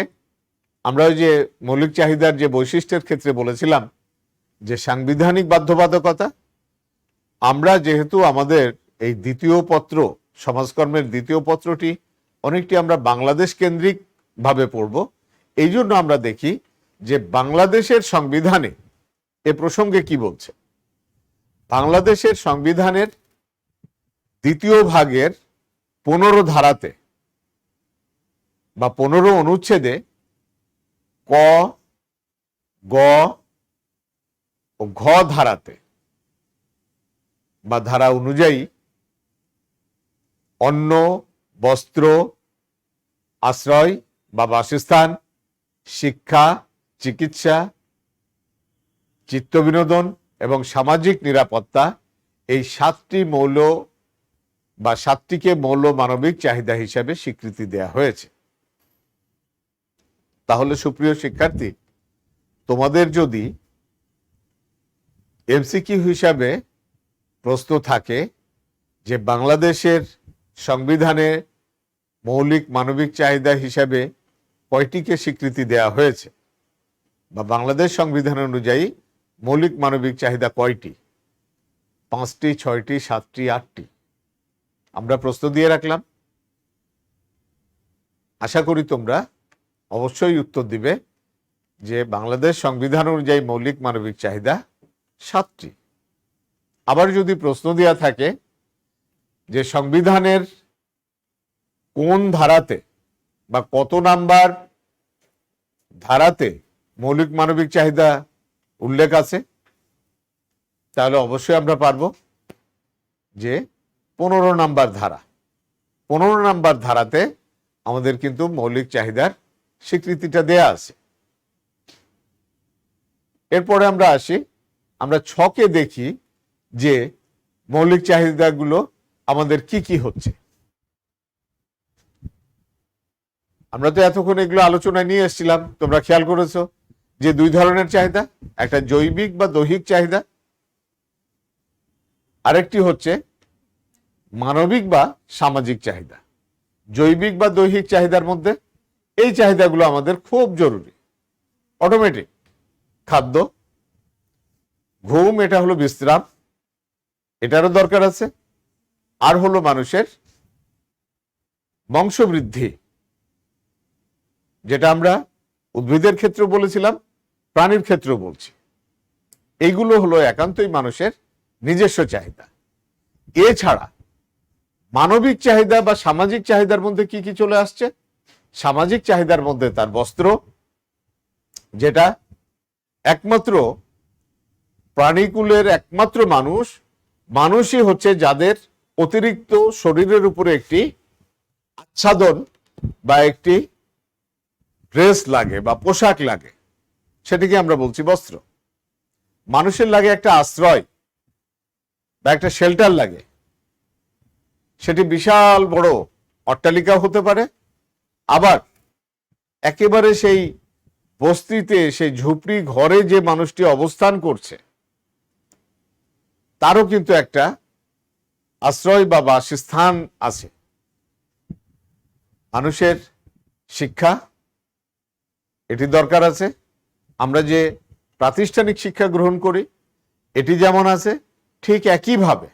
আমরা ওই যে মৌলিক চাহিদার যে বৈশিষ্ট্যের ক্ষেত্রে বলেছিলাম যে সাংবিধানিক বাধ্যবাধকতা, আমরা যেহেতু আমাদের এই দ্বিতীয় পত্র, সমাজকর্মের দ্বিতীয় পত্রটি অনেকটি আমরা বাংলাদেশ কেন্দ্রিক ভাবে পড়ব, এই জন্য আমরা দেখি যে বাংলাদেশের সংবিধানে এ প্রসঙ্গে কি বলছে। বাংলাদেশের সংবিধানের দ্বিতীয় ভাগের 15 ধারাতে বা 15 অনুচ্ছেদে ক, গ ও ঘ ধারাতে বা ধারা অনুযায়ী অন্ন, বস্ত্র, আশ্রয় বা বাসস্থান, শিক্ষা, চিকিৎসা, চিত্তবিনোদন এবং সামাজিক নিরাপত্তা, এই 7টি মৌল বা 7টিকে মৌল মানবিক চাহিদা হিসাবে স্বীকৃতি দেয়া হয়েছে। তাহলে সুপ্রিয় শিক্ষার্থী, তোমাদের যদি এমসিকিউ হিসাবে প্রশ্ন থাকে যে বাংলাদেশের সংবিধানে মৌলিক মানবিক চাহিদা হিসাবে কয়টিকে স্বীকৃতি দেয়া হয়েছে, বা বাংলাদেশ সংবিধান অনুযায়ী মৌলিক মানবিক চাহিদা কয়টি, 5টি, 6টি, 7টি, 8টি, আমরা প্রশ্ন দিয়ে রাখলাম। আশা করি তোমরা অবশ্যই উত্তর দিবে যে বাংলাদেশ সংবিধান অনুযায়ী মৌলিক মানবিক চাহিদা 7টি। আবার যদি প্রশ্ন দেয়া থাকে যে সংবিধানের কোন ধারাতে বা কত নাম্বার ধারাতে মৌলিক মানবিক চাহিদা উল্লেখ আছে, তাহলে অবশ্যই আমরা পারবো যে 15 নাম্বার ধারা। 15 নাম্বার ধারাতে আমাদের কিন্তু মৌলিক চাহিদার স্বীকৃতিটা দেয়া আছে। এরপরে আমরা আসি, আমরা 6কে দেখি যে মৌলিক চাহিদাগুলো আমাদের কি কি হচ্ছে। আমরা তো এতক্ষণ এগুলো আলোচনায় নিয়ে এসেছিলাম, তোমরা খেয়াল করেছো যে 2 ধরনের চাহিদা, একটা জৈবিক বা দৈহিক চাহিদা, আরেকটি হচ্ছে মানবিক বা সামাজিক চাহিদা। জৈবিক বা দৈহিক চাহিদার মধ্যে এই চাহিদাগুলো আমাদের খুব জরুরি, অটোমেটিক। খাদ্য, ঘুম, এটা হলো বিশ্রাম, এটারও দরকার আছে। আর হলো মানুষের বংশবৃদ্ধি, যেটা আমরা উদ্ভিদের ক্ষেত্রে বলেছিলাম, প্রাণীর ক্ষেত্রেও বলছি। এইগুলো হলো একান্তই মানুষের নিজস্ব চাহিদা। এছাড়া মানবিক চাহিদা বা সামাজিক চাহিদার মধ্যে কি কি চলে আসছে? সামাজিক চাহিদার মধ্যে তার বস্ত্র, যেটা একমাত্র প্রাণীকুলের একমাত্র মানুষই হচ্ছে যাদের অতিরিক্ত শরীরের উপরে একটি আচ্ছাদন বা একটি ড্রেস লাগে বা পোশাক লাগে, সেটিকে আমরা বলছি বস্ত্র। মানুষের লাগে একটা আশ্রয় বা একটা শেল্টার লাগে, সেটি বিশাল বড় অট্টালিকা হতে পারে, আবার একেবারে সেই বস্তিতে, সেই ঝুপড়ি ঘরে যে মানুষটি অবস্থান করছে তারও কিন্তু একটা আশ্রয় বা বাসস্থান আছে। মানুষের শিক্ষা, এটি দরকার আছে। আমরা যে প্রাতিষ্ঠানিক শিক্ষা গ্রহণ করি এটি যেমন আছে, ঠিক একইভাবে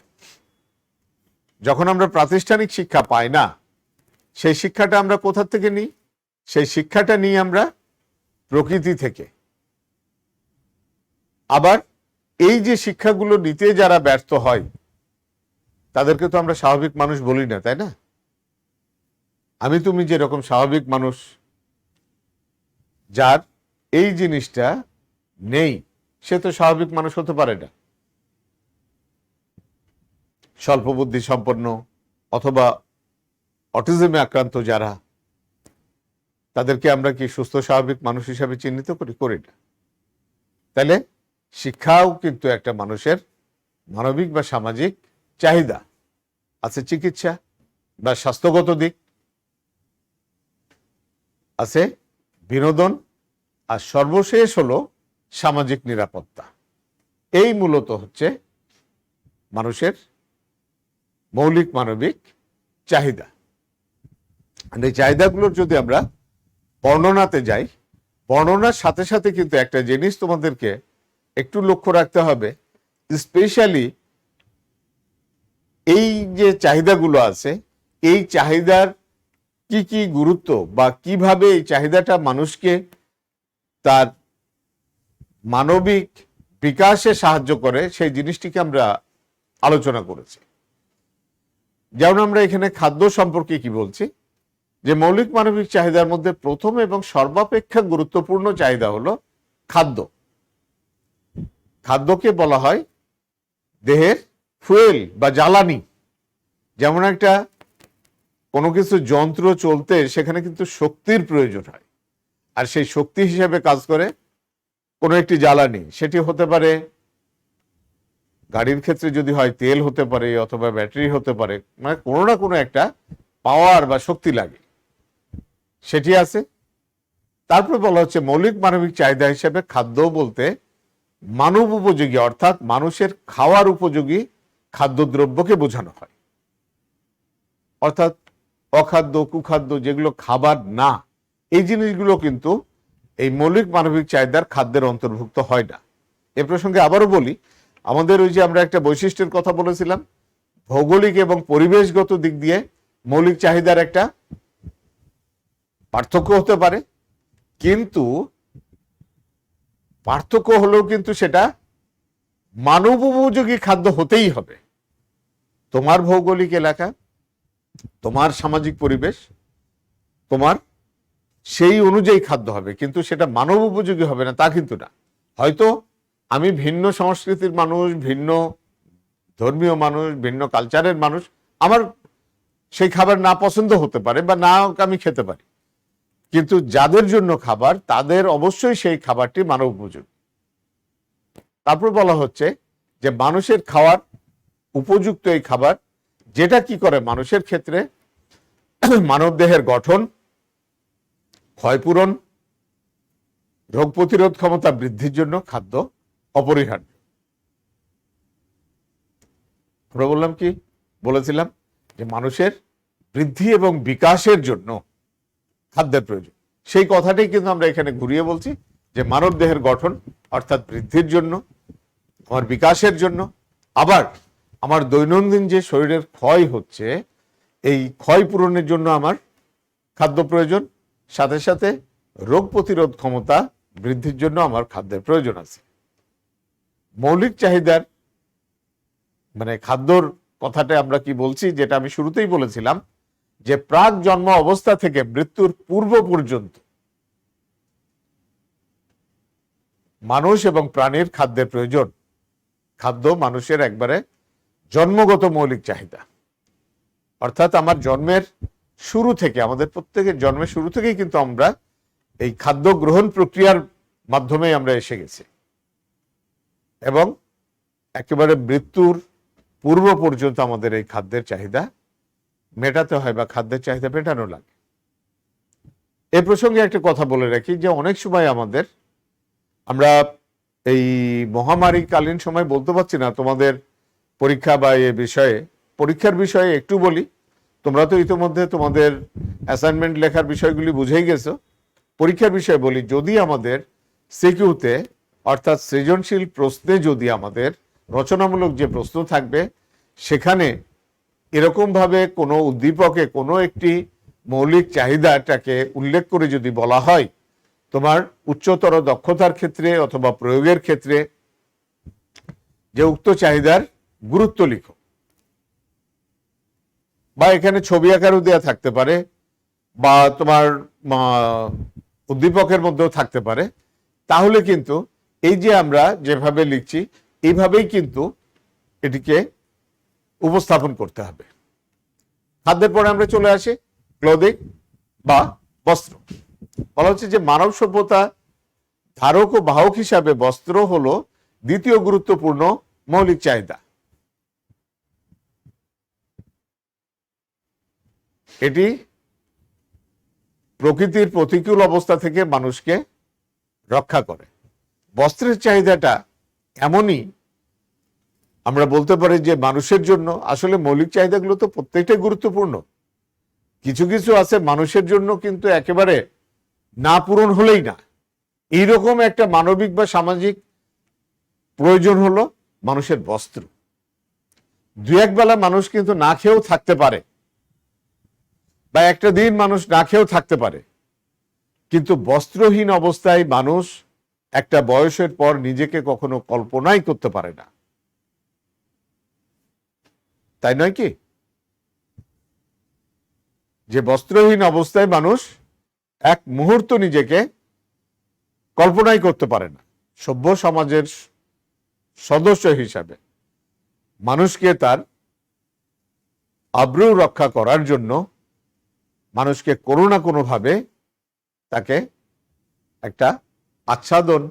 যখন আমরা প্রাতিষ্ঠানিক শিক্ষা পাই না, সেই শিক্ষাটা আমরা কোথা থেকে নিই? সেই শিক্ষাটা নিই আমরা প্রকৃতি থেকে। আবার এই যে শিক্ষাগুলো নিতে যারা ব্যর্থ হয় তাদেরকে তো আমরা স্বাভাবিক মানুষ বলি না, তাই না? আমি তুমি যেরকম স্বাভাবিক মানুষ, যার এই জিনিসটা নেই, সে তো স্বাভাবিক মানুষ হতে পারে না। স্বল্প বুদ্ধি সম্পন্ন অথবা অটিজমে আক্রান্ত যারা, তাদেরকে আমরা কি সুস্থ স্বাভাবিক মানুষ হিসাবে চিহ্নিত করি না? তাহলে শিক্ষাও কিন্তু একটা মানুষের মানবিক বা সামাজিক চাহিদা, আছে চিকিৎসা বা স্বাস্থ্যগত দিক, আছে বিনোদন, আর সর্বশেষ হলো সামাজিক নিরাপত্তা। এই মূলত হচ্ছে মানুষের মৌলিক মানবিক চাহিদা। এই চাহিদাগুলোর যদি আমরা বর্ণনাতে যাই, বর্ণনার সাথে সাথে কিন্তু একটা জিনিস তোমাদেরকে একটু লক্ষ্য রাখতে হবে, স্পেশালি এই যে চাহিদাগুলো আছে, এই চাহিদার কি কি গুরুত্ব বা কিভাবে এই চাহিদাটা মানুষকে তার মানবিক বিকাশে সাহায্য করে, সেই জিনিসটিকে আমরা আলোচনা করেছি। যেমন আমরা এখানে খাদ্য সম্পর্কে কি বলছি, যে মৌলিক মানবিক চাহিদার মধ্যে প্রথম এবং সর্বাপেক্ষা গুরুত্বপূর্ণ চাহিদা হলো খাদ্য। খাদ্যকে বলা হয় দেহের ফুয়েল বা জ্বালানি। যেমন একটা কোনো কিছু যন্ত্র চলতে সেখানে কিন্তু শক্তির প্রয়োজন হয়, আর সেই শক্তি হিসেবে কাজ করে কোনো একটি জ্বালানি। সেটি হতে পারে গাড়ির ক্ষেত্রে যদি হয় তেল হতে পারে, অথবা ব্যাটারি হতে পারে, মানে কোনো না কোনো একটা পাওয়ার বা শক্তি লাগে, সেটি আছে। তারপরে বলা হচ্ছে মৌলিক মানবিক চাহিদা হিসেবে খাদ্য বলতে মানব উপযোগী অর্থাৎ মানুষের খাওয়ার উপযোগী খাদ্যদ্রব্যকে বোঝানো হয়। অর্থাৎ অখাদ্য কুখাদ্য যেগুলো খাবার না, এই জিনিসগুলো কিন্তু এই মৌলিক মানবিক চাহিদার খাদ্যের অন্তর্ভুক্ত হয় না। এ প্রসঙ্গে আবারও বলি, আমাদের ওই যে আমরা একটা বৈশিষ্ট্যের কথা বলেছিলাম, ভৌগোলিক এবং পরিবেশগত দিক দিয়ে মৌলিক চাহিদার একটা পার্থক্য হতে পারে, কিন্তু পার্থক্য হলেও কিন্তু সেটা মানব উপযোগী খাদ্য হতেই হবে। তোমার ভৌগোলিক এলাকা, তোমার সামাজিক পরিবেশ, তোমার সেই অনুযায়ী খাদ্য হবে, কিন্তু সেটা মানব উপযোগী হবে না তা কিন্তু না। হয়তো আমি ভিন্ন সংস্কৃতির মানুষ, ভিন্ন ধর্মীয় মানুষ, ভিন্ন কালচারের মানুষ, আমার সেই খাবার না পছন্দ হতে পারে বা না আমি খেতে পারি, কিন্তু যাদের জন্য খাবার তাদের অবশ্যই সেই খাবারটি মানব উপযোগী। তারপর বলা হচ্ছে যে মানুষের খাওয়ার উপযুক্ত এই খাবার, যেটা কি করে মানুষের ক্ষেত্রে মানব দেহের গঠন, ক্ষয়পূরণ, রোগ প্রতিরোধ ক্ষমতা বৃদ্ধির জন্য খাদ্য অপরিহার্য। আমরা বললাম কি, বলেছিলাম যে মানুষের বৃদ্ধি এবং বিকাশের জন্য খাদ্যের প্রয়োজন। সেই কথাটাই কিন্তু আমরা এখানে ঘুরিয়ে বলছি যে মানব দেহের গঠন অর্থাৎ বৃদ্ধির জন্য, আমার বিকাশের জন্য, আবার আমার দৈনন্দিন যে শরীরের ক্ষয় হচ্ছে এই ক্ষয় পূরণের জন্য আমার খাদ্য প্রয়োজন, সাথে সাথে রোগ প্রতিরোধ ক্ষমতা বৃদ্ধির জন্য আমার খাদ্যের প্রয়োজন আছে। মৌলিক চাহিদার মানে খাদ্যর কথাটা আমরা কি বলছি, যেটা আমি শুরুতেই বলেছিলাম যে প্রাক জন্ম অবস্থা থেকে মৃত্যুর পূর্ব পর্যন্ত মানুষ এবং প্রাণীর খাদ্যের প্রয়োজন। খাদ্য মানুষের একবারে জন্মগত মৌলিক চাহিদা, অর্থাৎ আমার জন্মের শুরু থেকে, আমাদের প্রত্যেকের জন্মের শুরু থেকেই কিন্তু আমরা এই খাদ্য গ্রহণ প্রক্রিয়ার মাধ্যমে আমরা এসে গেছি, এবং একেবারে মৃত্যুর পূর্ব পর্যন্ত আমাদের এই খাদ্যের চাহিদা মেটাতে হয় বা খাদ্যের চাহিদা মেটানো লাগে। এ প্রসঙ্গে একটা কথা বলে রাখি যে অনেক সময় আমরা এই মহামারীকালীন সময় বলতে পারছি না তোমাদের পরীক্ষা বা এ বিষয়ে, পরীক্ষার বিষয়ে একটু বলি। তোমরা তো ইতিমধ্যে তোমাদের অ্যাসাইনমেন্ট লেখার বিষয়গুলি বুঝেই গেছো। পরীক্ষার বিষয়ে বলি, যদি আমাদের সিকিউতে অর্থাৎ সৃজনশীল প্রশ্নে যদি আমাদের রচনামূলক যে প্রশ্ন থাকবে সেখানে এরকমভাবে কোনো উদ্দীপকে কোনো একটি মৌলিক চাহিদাটাকে উল্লেখ করে যদি বলা হয়, তোমার উচ্চতর দক্ষতার ক্ষেত্রে অথবা প্রয়োগের ক্ষেত্রে যে উক্ত চাহিদার গুরুত্ব লিখো, বা এখানে ছবি আকারও দেওয়া থাকতে পারে বা তোমার উদ্দীপকের মধ্যেও থাকতে পারে, তাহলে কিন্তু এই যে আমরা যেভাবে লিখছি এইভাবেই কিন্তু এটিকে উপস্থাপন করতে হবে। খাদ্যের পরে আমরা চলে আসি ক্লোদিং বা বস্ত্র। বলা হচ্ছে যে মানব সভ্যতা ধারক ও বাহক হিসাবে বস্ত্র হলো দ্বিতীয় গুরুত্বপূর্ণ মৌলিক চাহিদা। এটি প্রকৃতির প্রতিকূল অবস্থা থেকে মানুষকে রক্ষা করে। বস্ত্রের চাহিদাটা এমনই, আমরা বলতে পারি যে মানুষের জন্য আসলে মৌলিক চাহিদাগুলো তো প্রত্যেকটাই গুরুত্বপূর্ণ, কিছু কিছু আছে মানুষের জন্য কিন্তু একেবারে না পূরণ হলেই না। এইরকম একটা মানবিক বা সামাজিক প্রয়োজন হলো মানুষের বস্ত্র। দু এক বেলা মানুষ কিন্তু না খেয়েও থাকতে পারে, বা একটা দিন মানুষ না খেয়েও থাকতে পারে, কিন্তু বস্ত্রহীন অবস্থায় মানুষ একটা বয়সের পর নিজেকে কখনো কল্পনাই করতে পারে না, তাই নয় কি? যে বস্ত্রহীন অবস্থায় মানুষ এক মুহূর্ত নিজেকে কল্পনাই করতে পারে না। সভ্য সমাজের সদস্য হিসাবে মানুষকে তার আব্রু রক্ষা করার জন্য মানুষকে কোনো না কোনোভাবে তাকে একটা আচ্ছাদন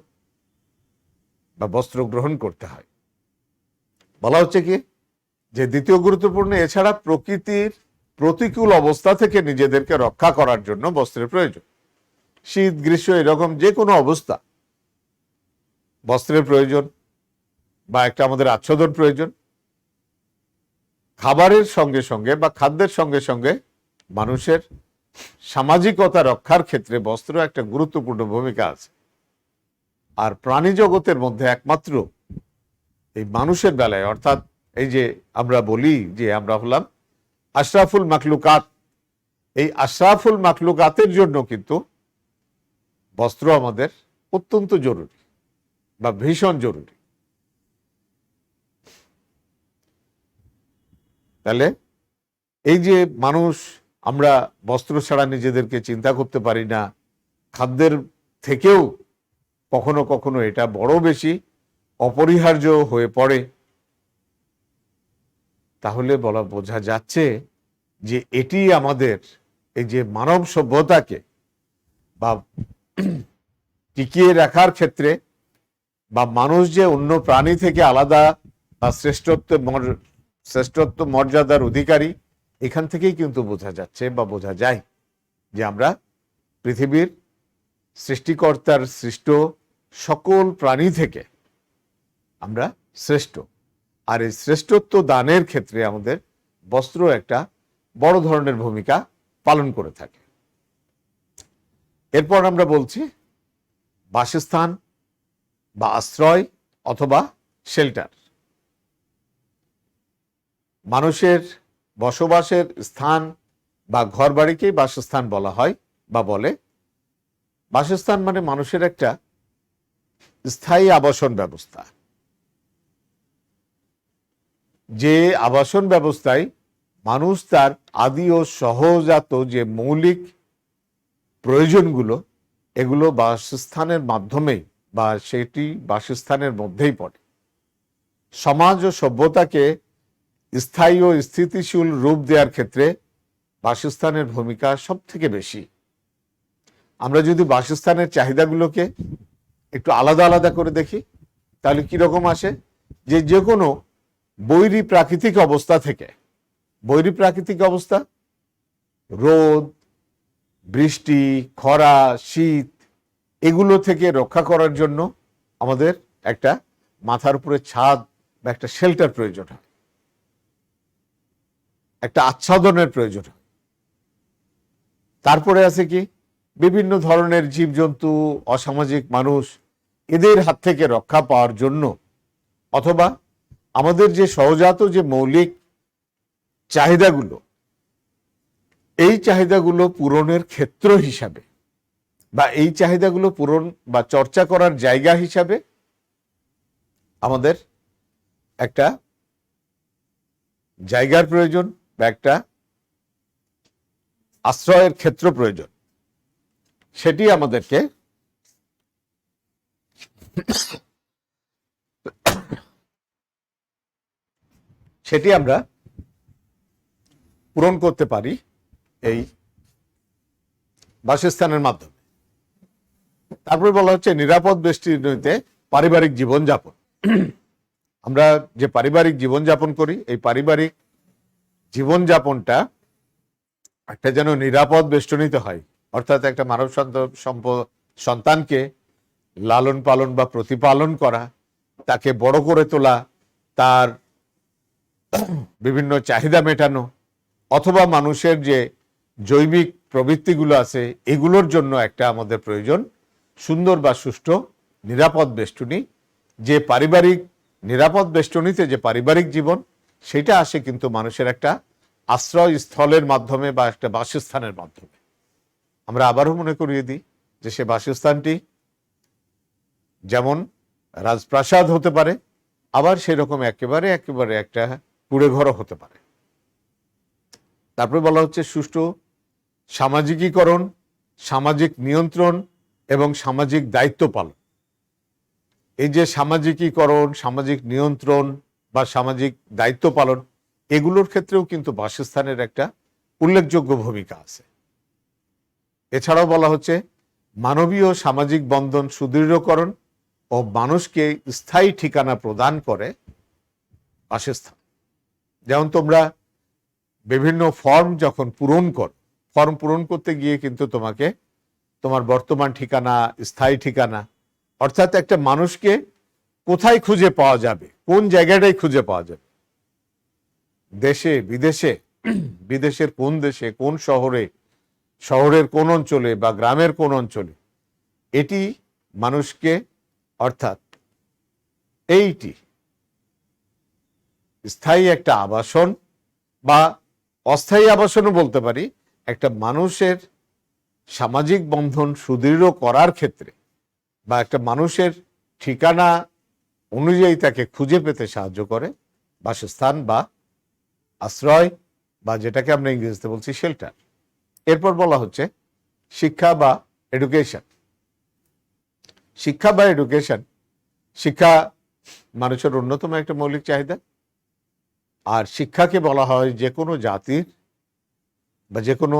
বা বস্ত্র গ্রহণ করতে হয়। বলা হচ্ছে কি যে দ্বিতীয় গুরুত্বপূর্ণ, এছাড়া প্রকৃতির প্রতিকূল অবস্থা থেকে নিজেদেরকে রক্ষা করার জন্য বস্ত্রের প্রয়োজন। শীত গ্রীষ্ম এরকম যে কোনো অবস্থা বস্ত্রের প্রয়োজন বা একটা আমাদের আচ্ছাদন প্রয়োজন। খাবারের সঙ্গে সঙ্গে বা খাদ্যের সঙ্গে সঙ্গে মানুষের সামাজিকতা রক্ষার ক্ষেত্রে বস্ত্র একটা গুরুত্বপূর্ণ ভূমিকা আছে। আর প্রাণী জগতের মধ্যে একমাত্র এই মানুষের বেলায়, অর্থাৎ এই যে আমরা বলি যে আমরা হলাম আশরাফুল মাখলুকাত, এই আশরাফুল মাখলুকাতের জন্য কিন্তু বস্ত্র আমাদের অত্যন্ত জরুরি বা ভীষণ জরুরি। তাহলে এই যে মানুষ, আমরা বস্ত্র ছাড়া নিজেদেরকে চিন্তা করতে পারি না, খাদ্যের থেকেও কখনো কখনো এটা বড় বেশি অপরিহার্য হয়ে পড়ে, তাহলে বোঝা যাচ্ছে যে এটি আমাদের এই যে মানব সভ্যতাকে বা টিকিয়ে রাখার ক্ষেত্রে, বা মানুষ যে অন্য প্রাণী থেকে আলাদা বা শ্রেষ্ঠত্ব মর্যাদার অধিকারী, এখান থেকেই কিন্তু বোঝা যাচ্ছে বা বোঝা যায় যে আমরা পৃথিবীর সৃষ্টিকর্তার সৃষ্ট সকল প্রাণী থেকে আমরা শ্রেষ্ঠ। আর এই শ্রেষ্ঠত্ব দানের ক্ষেত্রে আমাদের বস্ত্র একটা বড় ধরনের ভূমিকা পালন করে থাকে। এরপর আমরা বলছি বাসস্থান বা আশ্রয় অথবা শেল্টার। মানুষের বসবাসের স্থান বা ঘর বাড়িকেই বাসস্থান বলা হয় বা বলে। বাসস্থান মানে মানুষের একটা স্থায়ী আবাসন ব্যবস্থা, যে আবাসন ব্যবস্থায় মানুষ তার আদি ও সহজাত যে মৌলিক প্রয়োজনগুলো, এগুলো বাসস্থানের মাধ্যমেই বা সেটি বাসস্থানের মধ্যেই পড়ে। সমাজ ও সভ্যতাকে স্থায়ী ও স্থিতিশীল রূপ দেওয়ার ক্ষেত্রে বাসস্থানের ভূমিকা সব থেকে বেশি। আমরা যদি বাসস্থানের চাহিদাগুলোকে একটু আলাদা আলাদা করে দেখি, তাহলে কিরকম আসে যে যে কোনো বৈরী প্রাকৃতিক অবস্থা থেকে, বৈরী প্রাকৃতিক অবস্থা রোদ, বৃষ্টি, খরা, শীত, এগুলো থেকে রক্ষা করার জন্য আমাদের একটা মাথার উপরে ছাদ বা একটা শেল্টার প্রয়োজন হয়, একটা আচ্ছাদনের প্রয়োজন হয়। তারপরে আছে কি, বিভিন্ন ধরনের জীবজন্তু, অসামাজিক মানুষ, এদের হাত থেকে রক্ষা পাওয়ার জন্য, অথবা আমাদের যে সহজাত যে মৌলিক চাহিদাগুলো, এই চাহিদাগুলো পূরণের ক্ষেত্র হিসাবে বা এই চাহিদাগুলো পূরণ বা চর্চা করার জায়গা হিসাবে আমাদের একটা জায়গার প্রয়োজন বা একটা আশ্রয়ের ক্ষেত্র প্রয়োজন। সেটি আমাদেরকে আমরা পূরণ করতে পারি এই বাসস্থানের মাধ্যমে। তারপরে বলা হচ্ছে নিরাপদ বেষ্টিতে পারিবারিক জীবনযাপন। আমরা যে পারিবারিক জীবনযাপন করি, এই পারিবারিক জীবনযাপনটা একটা যেন নিরাপদ বেষ্টনীতে হয়, অর্থাৎ একটা মানব সন্তানকে লালন পালন বা প্রতিপালন করা, তাকে বড় করে তোলা, তার বিভিন্ন চাহিদা মেটানো, অথবা মানুষের যে জৈবিক প্রবৃত্তিগুলো আছে এগুলোর জন্য একটা আমাদের প্রয়োজন সুন্দর বা সুষ্ঠু নিরাপদ বেষ্টনী। যে পারিবারিক নিরাপদ বেষ্টনীতে যে পারিবারিক জীবন, সেটা আসে কিন্তু মানুষের একটা আশ্রয় স্থলের মাধ্যমে বা একটা বাসস্থানের মাধ্যমে। আমরা আবারও মনে করিয়ে দিই যে সে বাসস্থানটি যেমন রাজপ্রাসাদ হতে পারে, আবার সেরকম একেবারে একেবারে একটা কুঁড়ে ঘরও হতে পারে। তারপরে বলা হচ্ছে সুষ্ঠু সামাজিকীকরণ, সামাজিক নিয়ন্ত্রণ এবং সামাজিক দায়িত্ব পালন। এই যে সামাজিকীকরণ, সামাজিক নিয়ন্ত্রণ বা সামাজিক দায়িত্ব পালন, এগুলোর ক্ষেত্রেও কিন্তু বাসস্থানের একটা উল্লেখযোগ্য ভূমিকা আছে। এছাড়াও বলা হচ্ছে মানবীয় সামাজিক বন্ধন সুদৃঢ়করণ ও মানুষকে স্থায়ী ঠিকানা প্রদান করে বাসস্থান। যেমন তোমরা বিভিন্ন ফর্ম যখন পূরণ করো, ফর্ম পূরণ করতে গিয়ে কিন্তু তোমাকে তোমার বর্তমান ঠিকানা, স্থায়ী ঠিকানা, অর্থাৎ একটা মানুষকে কোথায় খুঁজে পাওয়া যাবে, কোন জায়গাটাই খুঁজে পাওয়া যাবে, দেশে বিদেশে, বিদেশের কোন দেশে, কোন শহরে, শহরের কোন অঞ্চলে বা গ্রামের কোন অঞ্চলে, এটি মানুষকে, অর্থাৎ এইটি স্থায়ী একটা আবাসন বা অস্থায়ী আবাসনও বলতে পারি, একটা মানুষের সামাজিক বন্ধন সুদৃঢ় করার ক্ষেত্রে বা একটা মানুষের ঠিকানা অনুযায়ী তাকে খুঁজে পেতে সাহায্য করে বাসস্থান বা আশ্রয়, বা যেটাকে আমরা ইংরেজিতে বলছি শেল্টার। এরপর বলা হচ্ছে শিক্ষা বা এডুকেশন। শিক্ষা বা এডুকেশন, শিক্ষা মানুষের অন্যতম একটা মৌলিক চাহিদা। আর শিক্ষাকে বলা হয় যে কোনো জাতির বা যে কোনো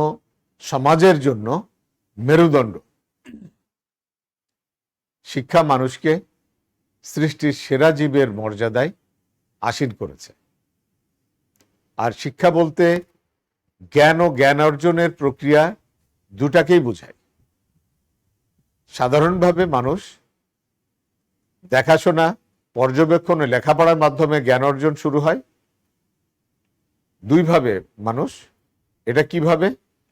সমাজের জন্য মেরুদণ্ড। শিক্ষা মানুষকে সৃষ্টির সেরা জীবের মর্যাদায় আসীন করেছে। আর শিক্ষা বলতে জ্ঞান ও জ্ঞান অর্জনের প্রক্রিয়া দুটাকেই বোঝায়। সাধারণভাবে মানুষ দেখাশোনা, পর্যবেক্ষণ ও লেখাপড়ার মাধ্যমে জ্ঞান অর্জন শুরু হয়। দুইভাবে মানুষ, এটা কিভাবে,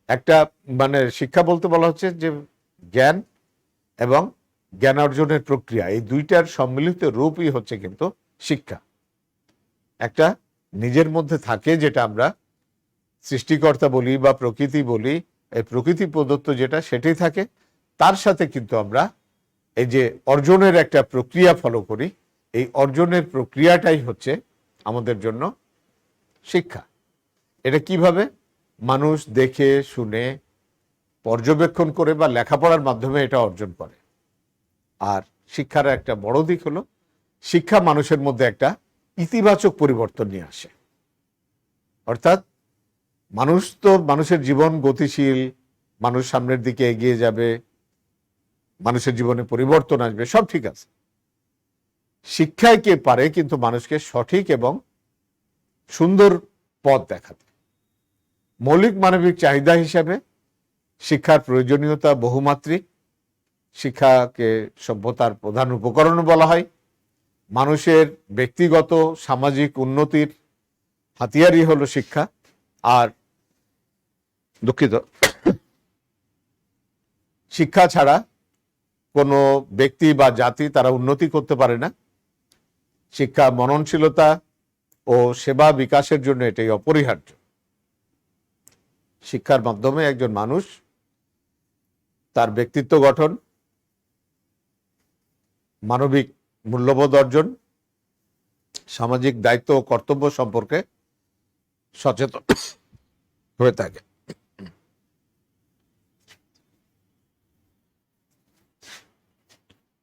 একটা মানে শিক্ষা বলতে বলা হচ্ছে যে জ্ঞান এবং জ্ঞান অর্জনের প্রক্রিয়া, এই দুইটার সম্মিলিত রূপই হচ্ছে কিন্তু শিক্ষা। একটা নিজের মধ্যে থাকে যেটা আমরা সৃষ্টিকর্তা বলি বা প্রকৃতি বলি, এই প্রকৃতি প্রদত্ত যেটা সেটাই থাকে, তার সাথে কিন্তু আমরা এই যে অর্জনের একটা প্রক্রিয়া ফলো করি, এই অর্জনের প্রক্রিয়াটাই হচ্ছে আমাদের জন্য শিক্ষা। এটা কিভাবে? মানুষ দেখে শুনে পর্যবেক্ষণ করে বা লেখাপড়ার মাধ্যমে এটা অর্জন করে। আর শিক্ষার একটা বড় দিক হলো শিক্ষা মানুষের মধ্যে একটা ইতিবাচক পরিবর্তন নিয়ে আসে। অর্থাৎ মানুষ তো, মানুষের জীবন গতিশীল, মানুষ সামনের দিকে এগিয়ে যাবে, মানুষের জীবনে পরিবর্তন আসবে, সব ঠিক আছে। শিক্ষায় কে পারে কিন্তু মানুষকে সঠিক এবং সুন্দর পথ দেখাতে। মৌলিক মানবিক চাহিদা হিসাবে শিক্ষার প্রয়োজনীয়তা বহুমাত্রিক। শিক্ষাকে সভ্যতার প্রধান উপকরণ বলা হয়। মানুষের ব্যক্তিগত সামাজিক উন্নতির হাতিয়ারই হলো শিক্ষা। আর দুঃখিত, শিক্ষা ছাড়া কোনো ব্যক্তি বা জাতি তারা উন্নতি করতে পারে না। শিক্ষা মননশীলতা ও সেবা বিকাশের জন্য এটাই অপরিহার্য। শিক্ষার মাধ্যমে একজন মানুষ তার ব্যক্তিত্ব গঠন, মানবিক মূল্যবোধ অর্জন, সামাজিক দায়িত্ব ও কর্তব্য সম্পর্কে সচেতন হয়ে থাকে।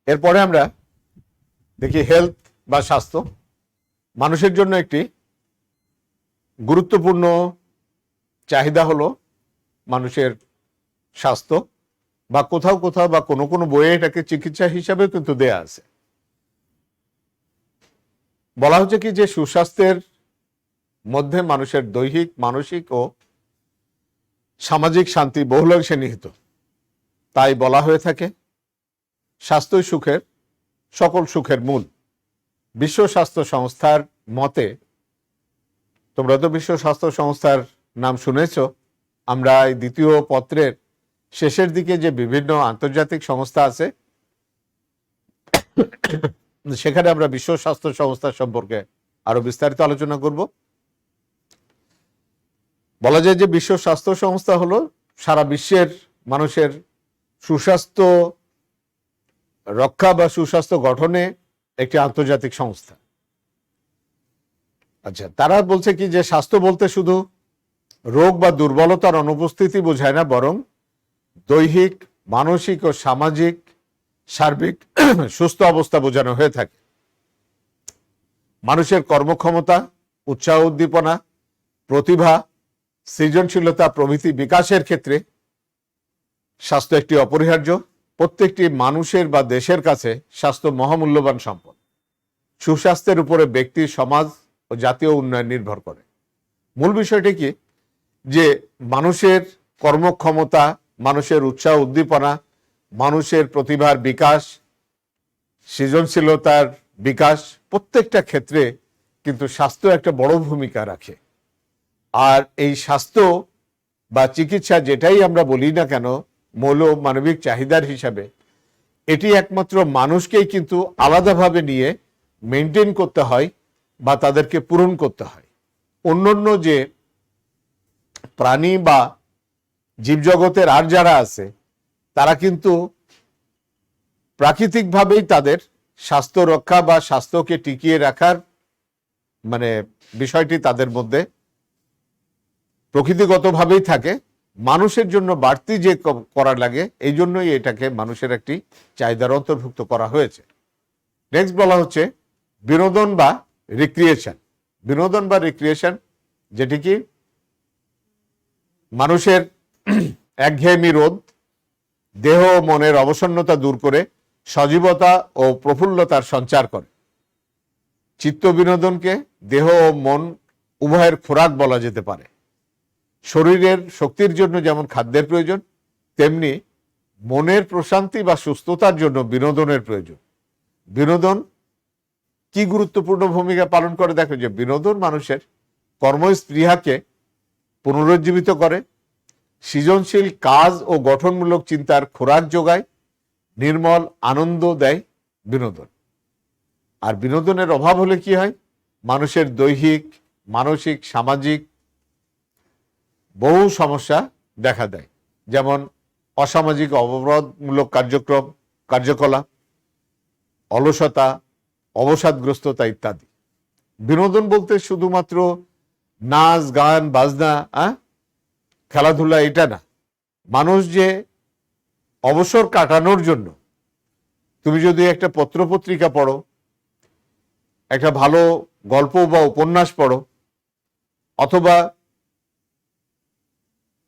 এরপরে আমরা দেখি হেলথ বা স্বাস্থ্য। মানুষের জন্য একটি গুরুত্বপূর্ণ চাহিদা হলো মানুষের স্বাস্থ্য, বা কোথাও কোথাও বা কোনো কোনো বইয়ে এটাকে চিকিৎসা হিসাবে কিন্তু দেয়া আছে। বলা হচ্ছে কি যে সুস্বাস্থ্যের মধ্যে মানুষের দৈহিক, মানসিক ও সামাজিক শান্তি বহুলাংশে নিহিত। তাই বলা হয়ে থাকে স্বাস্থ্যই সুখের সকল সুখের মূল। বিশ্ব স্বাস্থ্য সংস্থার মতে, তোমরা তো বিশ্ব স্বাস্থ্য সংস্থার নাম শুনেছ, আমরা এই দ্বিতীয় পত্রের শেষের দিকে যে বিভিন্ন আন্তর্জাতিক সংস্থা আছে সেখানে আমরা বিশ্ব স্বাস্থ্য সংস্থা সম্পর্কে আরো বিস্তারিত আলোচনা করব। বলা যায় যে বিশ্ব স্বাস্থ্য সংস্থা হলো সারা বিশ্বের মানুষের সুস্বাস্থ্য রক্ষা বা সুস্বাস্থ্য গঠনে একটি আন্তর্জাতিক সংস্থা। আচ্ছা, তারা বলছে কি যে স্বাস্থ্য বলতে শুধু রোগ বা দুর্বলতার অনুপস্থিতি বোঝায় না, বরং দৈহিক, মানসিক ও সামাজিক সার্বিক সুস্থ অবস্থা বোঝানো হয়ে থাকে। মানুষের কর্মক্ষমতা, উৎসাহ, উদ্দীপনা, প্রতিভা, সৃজনশীলতা প্রভৃতি বিকাশের ক্ষেত্রে স্বাস্থ্য একটি অপরিহার্য। প্রত্যেকটি মানুষের বা দেশের কাছে স্বাস্থ্য মহামূল্যবান সম্পদ। সুস্বাস্থ্যের উপরে ব্যক্তি, সমাজ ও জাতীয় উন্নয়ন নির্ভর করে। মূল বিষয়টি কি যে মানুষের কর্মক্ষমতা, মানুষের উৎসাহ উদ্দীপনা, মানুষের প্রতিভার বিকাশ, সৃজনশীলতার বিকাশ, প্রত্যেকটা ক্ষেত্রে কিন্তু স্বাস্থ্য একটা বড় ভূমিকা রাখে। আর এই স্বাস্থ্য বা চিকিৎসা যেটাই আমরা বলি না কেন মৌল মানবিক চাহিদার হিসাবে, এটি একমাত্র মানুষকেই কিন্তু আলাদাভাবে নিয়ে মেনটেন করতে হয় বা তাদেরকে পূরণ করতে হয়। অন্যান্য যে প্রাণী বা জীবজগতের আর যারা আছে তারা কিন্তু প্রাকৃতিকভাবেই তাদের স্বাস্থ্য রক্ষা বা স্বাস্থ্যকে টিকিয়ে রাখার বিষয়টি তাদের মধ্যে প্রকৃতিগতভাবেই থাকে। মানুষের জন্য বাড়তি যে করা লাগে, এই জন্যই এটাকে মানুষের একটি চাহিদার অন্তর্ভুক্ত করা হয়েছে। নেক্সট বলা হচ্ছে বিনোদন বা রিক্রিয়েশন। বিনোদন বা রিক্রিয়েশন যেটি কি মানুষের একঘেয়েমি রোধ, দেহ ও মনের অবসন্নতা দূর করে সজীবতা ও প্রফুল্লতার সঞ্চার করে। চিত্ত বিনোদনকে দেহ ও মন উভয়ের খোরাক বলা যেতে পারে। শরীরের শক্তির জন্য যেমন খাদ্যের প্রয়োজন, তেমনি মনের প্রশান্তি বা সুস্থতার জন্য বিনোদনের প্রয়োজন। বিনোদন কি গুরুত্বপূর্ণ ভূমিকা পালন করে দেখো, যে বিনোদন মানুষের কর্মস্পৃহাকে পুনরুজ্জীবিত করে, সৃজনশীল কাজ ও গঠনমূলক চিন্তার খোরাক যোগায়, নির্মল আনন্দ দেয় বিনোদন। আর বিনোদনের অভাব হলে কি হয়, মানুষের দৈহিক, মানসিক, সামাজিক বহু সমস্যা দেখা দেয়, যেমন অসামাজিক অবরোধমূলক কার্যকলাপ, অলসতা, অবসাদগ্রস্ততা ইত্যাদি। বিনোদন বলতে শুধুমাত্র নাচ, গান, বাজনা, খেলাধুলা এটা না। মানুষ যে অবসর কাটানোর জন্য, তুমি যদি একটা পত্রপত্রিকা পড়ো, একটা ভালো গল্প বা উপন্যাস পড়ো, অথবা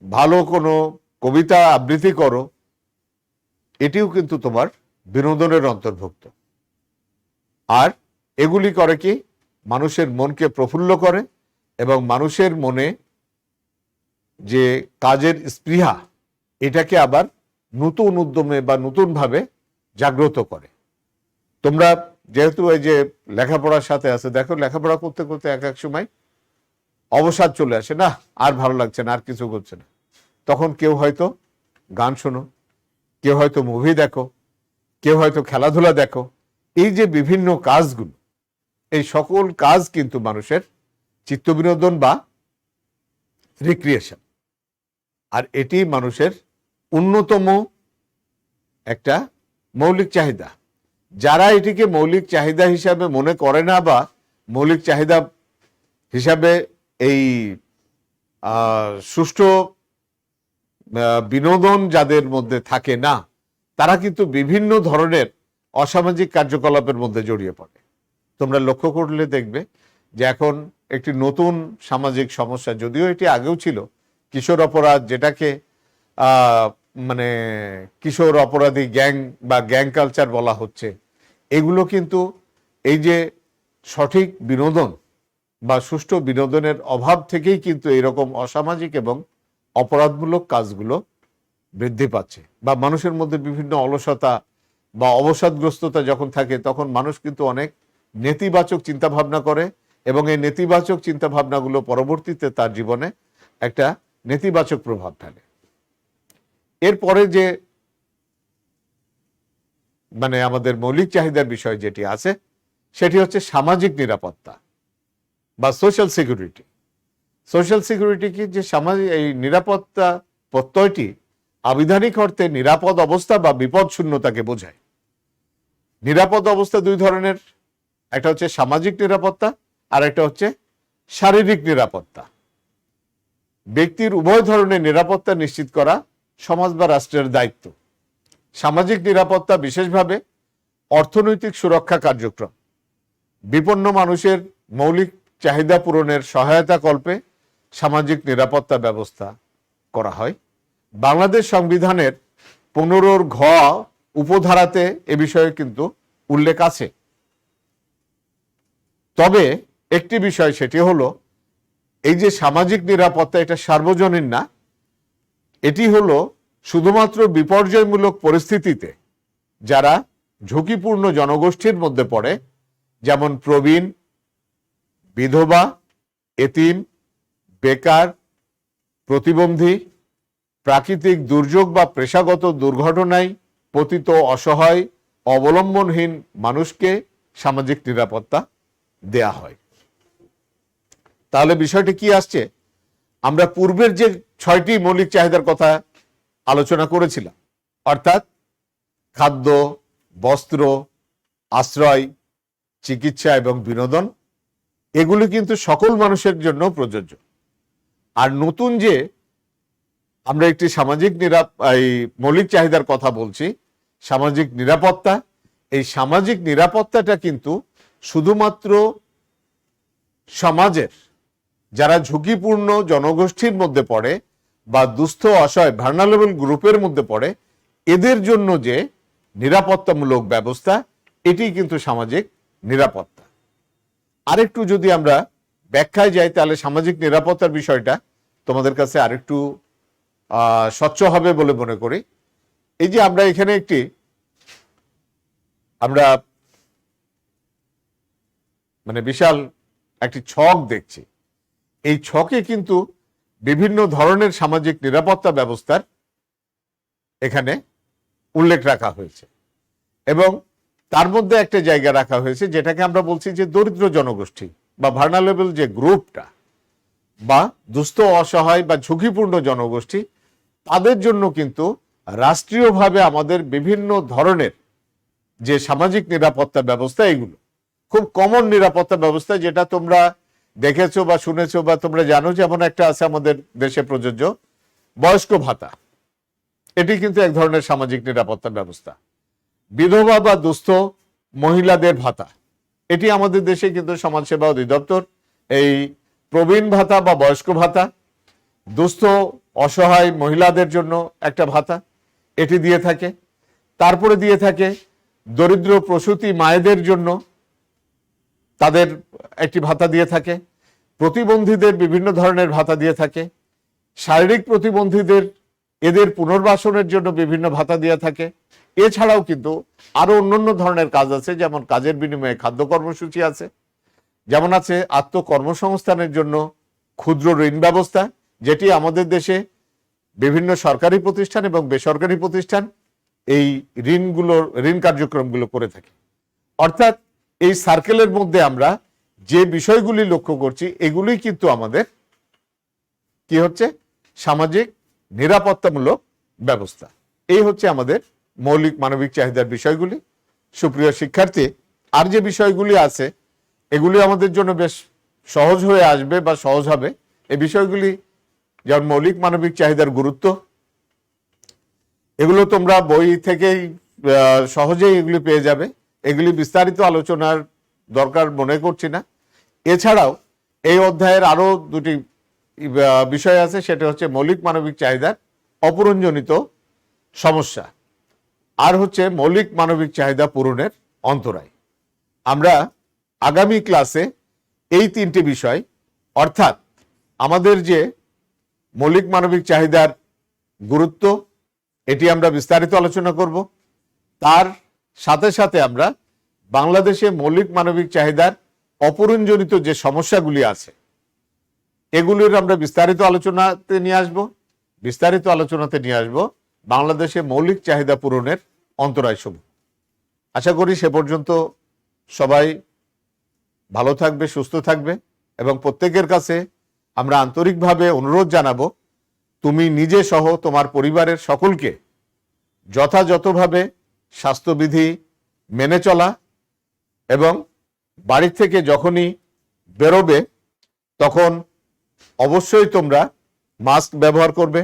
ভালো কোনো কবিতা আবৃত্তি করো, এটিও কিন্তু তোমার বিনোদনের অন্তর্ভুক্ত। আর এগুলি করে কি মানুষের মনকে প্রফুল্ল করে এবং মানুষের মনে যে কাজের স্পৃহা, এটাকে আবার নতুন উদ্যমে বা নতুনভাবে জাগ্রত করে। তোমরা যেহেতু এই যে লেখাপড়ার সাথে আছে, দেখো লেখাপড়া করতে করতে এক এক সময় অবসাদ চলে আসে, না আর ভালো লাগছে না, আর কিছু করছে না। তখন কেউ হয়তো গান শোনো, কেউ হয়তো মুভি দেখো, কেউ হয়তো খেলাধুলা দেখো। এই যে বিভিন্ন কাজগুলো, এই সকল কাজ কিন্তু মানুষের চিত্তবিনোদন বা রিক্রিয়েশন। আর এটি মানুষের অন্যতম একটা মৌলিক চাহিদা। যারা এটিকে মৌলিক চাহিদা হিসাবে মনে করে না বা মৌলিক চাহিদা হিসাবে এই সুষ্ঠু বিনোদন যাদের মধ্যে থাকে না, তারা কিন্তু বিভিন্ন ধরনের অসামাজিক কার্যকলাপের মধ্যে জড়িয়ে পড়ে। তোমরা লক্ষ্য করলে দেখবে যে এখন একটি নতুন সামাজিক সমস্যা, যদিও এটি আগেও ছিল, কিশোর অপরাধ, যেটাকে কিশোর অপরাধী গ্যাং বা গ্যাং কালচার বলা হচ্ছে। এগুলো কিন্তু এই যে সঠিক বিনোদন বা সুষ্ঠু বিনোদনের অভাব থেকেই কিন্তু এরকম অসামাজিক এবং অপরাধমূলক কাজগুলো বৃদ্ধি পাচ্ছে, বা মানুষের মধ্যে বিভিন্ন অলসতা বা অবসাদগ্রস্ততা যখন থাকে তখন মানুষ কিন্তু অনেক নেতিবাচক চিন্তা ভাবনা করে, এবং এই নেতিবাচক চিন্তা ভাবনাগুলো পরবর্তীতে তার জীবনে একটা নেতিবাচক প্রভাব ফেলে। এরপরে যে মানে আমাদের মৌলিক চাহিদার বিষয় যেটি আছে সেটি হচ্ছে সামাজিক নিরাপত্তা বা সোশ্যাল সিকিউরিটি। সোশ্যাল সিকিউরিটি কি, যে সামাজিক এই নিরাপত্তা প্রত্যয়টি আবিধানিক অর্থে নিরাপদ অবস্থা বা বিপদ শূন্যতাকে বোঝায়। নিরাপদ অবস্থা দুই ধরনের, একটা হচ্ছে সামাজিক নিরাপত্তা আর একটা হচ্ছে শারীরিক নিরাপত্তা। ব্যক্তির উভয় ধরনের নিরাপত্তা নিশ্চিত করা সমাজ বা রাষ্ট্রের দায়িত্ব। সামাজিক নিরাপত্তা বিশেষভাবে অর্থনৈতিক সুরক্ষা কার্যক্রম, বিপন্ন মানুষের মৌলিক চাহিদা পূরণের সহায়তা কল্পে সামাজিক নিরাপত্তা ব্যবস্থা করা হয়। বাংলাদেশ সংবিধানের 15 ঘ উপধারাতে এ বিষয়ে কিন্তু উল্লেখ আছে। তবে একটি বিষয়, সেটি হলো এই যে সামাজিক নিরাপত্তা, এটা সার্বজনীন না, এটি হলো শুধুমাত্র বিপর্যয়মূলক পরিস্থিতিতে যারা ঝুঁকিপূর্ণ জনগোষ্ঠীর মধ্যে পড়ে, যেমন প্রবীণ, বিধবা, এতিম, বেকার, প্রতিবন্ধী, প্রাকৃতিক দুর্যোগ বা পেশাগত দুর্ঘটনায় পতিত, অসহায়, অবলম্বনহীন মানুষকে সামাজিক নিরাপত্তা দেয়া হয়। তাহলে বিষয়টি কি আসছে? আমরা পূর্বের যে 6টি মৌলিক চাহিদার কথা আলোচনা করেছিলাম, অর্থাৎ খাদ্য, বস্ত্র, আশ্রয়, চিকিৎসা এবং বিনোদন, এগুলি কিন্তু সকল মানুষের জন্য প্রযোজ্য। আর নতুন যে আমরা একটি সামাজিক মৌলিক চাহিদার কথা বলছি, সামাজিক নিরাপত্তা, এই সামাজিক নিরাপত্তাটা কিন্তু শুধুমাত্র সমাজের যারা ঝুঁকিপূর্ণ জনগোষ্ঠীর মধ্যে পড়ে বা দুস্থ, অসহায়, ভার্নারেবল গ্রুপের মধ্যে পড়ে, এদের জন্য যে নিরাপত্তামূলক ব্যবস্থা, এটি কিন্তু সামাজিক নিরাপত্তা। আরেকটু যদি আমরা ব্যাখ্যায় যাই, তাহলে সামাজিক নিরাপত্তার বিষয়টা তোমাদের কাছে আরেকটু স্বচ্ছ হবে বলে মনে করি। এই যে আমরা এখানে আমরা মানে বিশাল একটি ছক দেখছি, এই ছকে কিন্তু বিভিন্ন ধরনের সামাজিক নিরাপত্তা ব্যবস্থার এখানে উল্লেখ রাখা হয়েছে, এবং তার মধ্যে একটা জায়গা রাখা হয়েছে যেটাকে আমরা বলছি যে দরিদ্র জনগোষ্ঠী বা ভার্নারেবল যে গ্রুপটা বা দুস্থ, অসহায় বা ঝুঁকিপূর্ণ জনগোষ্ঠী, তাদের জন্য কিন্তু রাষ্ট্রীয়ভাবে আমাদের বিভিন্ন ধরনের যে সামাজিক নিরাপত্তা ব্যবস্থা, এগুলো খুব কমন নিরাপত্তা ব্যবস্থা, যেটা তোমরা দেখেছো বা শুনেছো বা তোমরা জানো। যেমন একটা আছে আমাদের দেশে প্রযোজ্য বয়স্ক ভাতা, এটি কিন্তু এক ধরনের সামাজিক নিরাপত্তা ব্যবস্থা। বিধবা বা দুস্থ মহিলাদের ভাতা, এটি আমাদের দেশে কিন্তু সমাজসেবা অধিদপ্তর এই প্রবীণ ভাতা বা বয়স্ক ভাতা, দুস্থ অসহায় মহিলাদের জন্য একটা ভাতা, এটি দিয়ে থাকে। তারপরে দিয়ে থাকে দরিদ্র প্রসূতি মায়েদের জন্য তাদের একটি ভাতা দিয়ে থাকে, প্রতিবন্ধীদের বিভিন্ন ধরনের ভাতা দিয়ে থাকে, শারীরিক প্রতিবন্ধীদের এদের পুনর্বাসনের জন্য বিভিন্ন ভাতা দিয়ে থাকে। এছাড়াও কিন্তু আরো অন্যান্য ধরনের কাজ আছে, যেমন কাজের বিনিময়ে খাদ্য কর্মসূচি আছে, যেমন আছে আত্মকর্মসংস্থানের জন্য ক্ষুদ্র ঋণ ব্যবস্থা, যেটি আমাদের দেশে বিভিন্ন সরকারি প্রতিষ্ঠান এবং বেসরকারি প্রতিষ্ঠান এই ঋণ কার্যক্রমগুলো করে থাকে। অর্থাৎ এই সার্কেলের মধ্যে আমরা যে বিষয়গুলি লক্ষ্য করছি, এগুলি কিন্তু আমাদের কি হচ্ছে, সামাজিক নিরাপত্তামূলক ব্যবস্থা। এই হচ্ছে আমাদের মৌলিক মানবিক চাহিদার বিষয়গুলি। সুপ্রিয় শিক্ষার্থী, আর যে বিষয়গুলি আছে এগুলি আমাদের জন্য বেশ সহজ হয়ে আসবে বা সহজ হবে। এই বিষয়গুলি যেমন মৌলিক মানবিক চাহিদার গুরুত্ব, এগুলো তোমরা বই থেকেই সহজেই এগুলি পেয়ে যাবে, এগুলি বিস্তারিত আলোচনার দরকার মনে করছি না। এছাড়াও এই অধ্যায়ের আরো দুটি বিষয় আছে, সেটা হচ্ছে মৌলিক মানবিক চাহিদার অপূরণজনিত সমস্যা, আর হচ্ছে মৌলিক মানবিক চাহিদা পূরণের অন্তরায়। আমরা আগামী ক্লাসে এই 3টি বিষয়, অর্থাৎ আমাদের যে মৌলিক মানবিক চাহিদার গুরুত্ব, এটি আমরা বিস্তারিত আলোচনা করব। তার সাথে সাথে আমরা বাংলাদেশে মৌলিক মানবিক চাহিদার অপূরণজনিত যে সমস্যাগুলি আছে এগুলির আমরা বিস্তারিত আলোচনাতে নিয়ে আসব বাংলাদেশে মৌলিক চাহিদা পূরণের অন্তরায়সমূহ। আশা করি সে পর্যন্ত সবাই ভালো থাকবে, সুস্থ থাকবে এবং প্রত্যেকের কাছে আমরা আন্তরিকভাবে অনুরোধ জানাবো তুমি নিজে সহ তোমার পরিবারের সকলকে যথাযথভাবে স্বাস্থ্যবিধি মেনে চলা এবং বাড়ি থেকে যখনই বেরোবে তখন অবশ্যই তোমরা মাস্ক ব্যবহার করবে,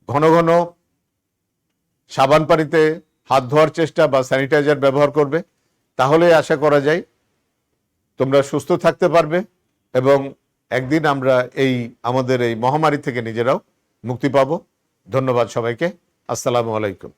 ঘন ঘন সাবান পানিতে হাত ধোয়ার চেষ্টা বা স্যানিটাইজার ব্যবহার করবে। তাহলে আশা করা যায় তোমরা সুস্থ থাকতে পারবে এবং একদিন আমরা আমাদের এই মহামারী থেকে নিজেরাও মুক্তি পাবো। ধন্যবাদ সবাইকে। আসসালামু আলাইকুম।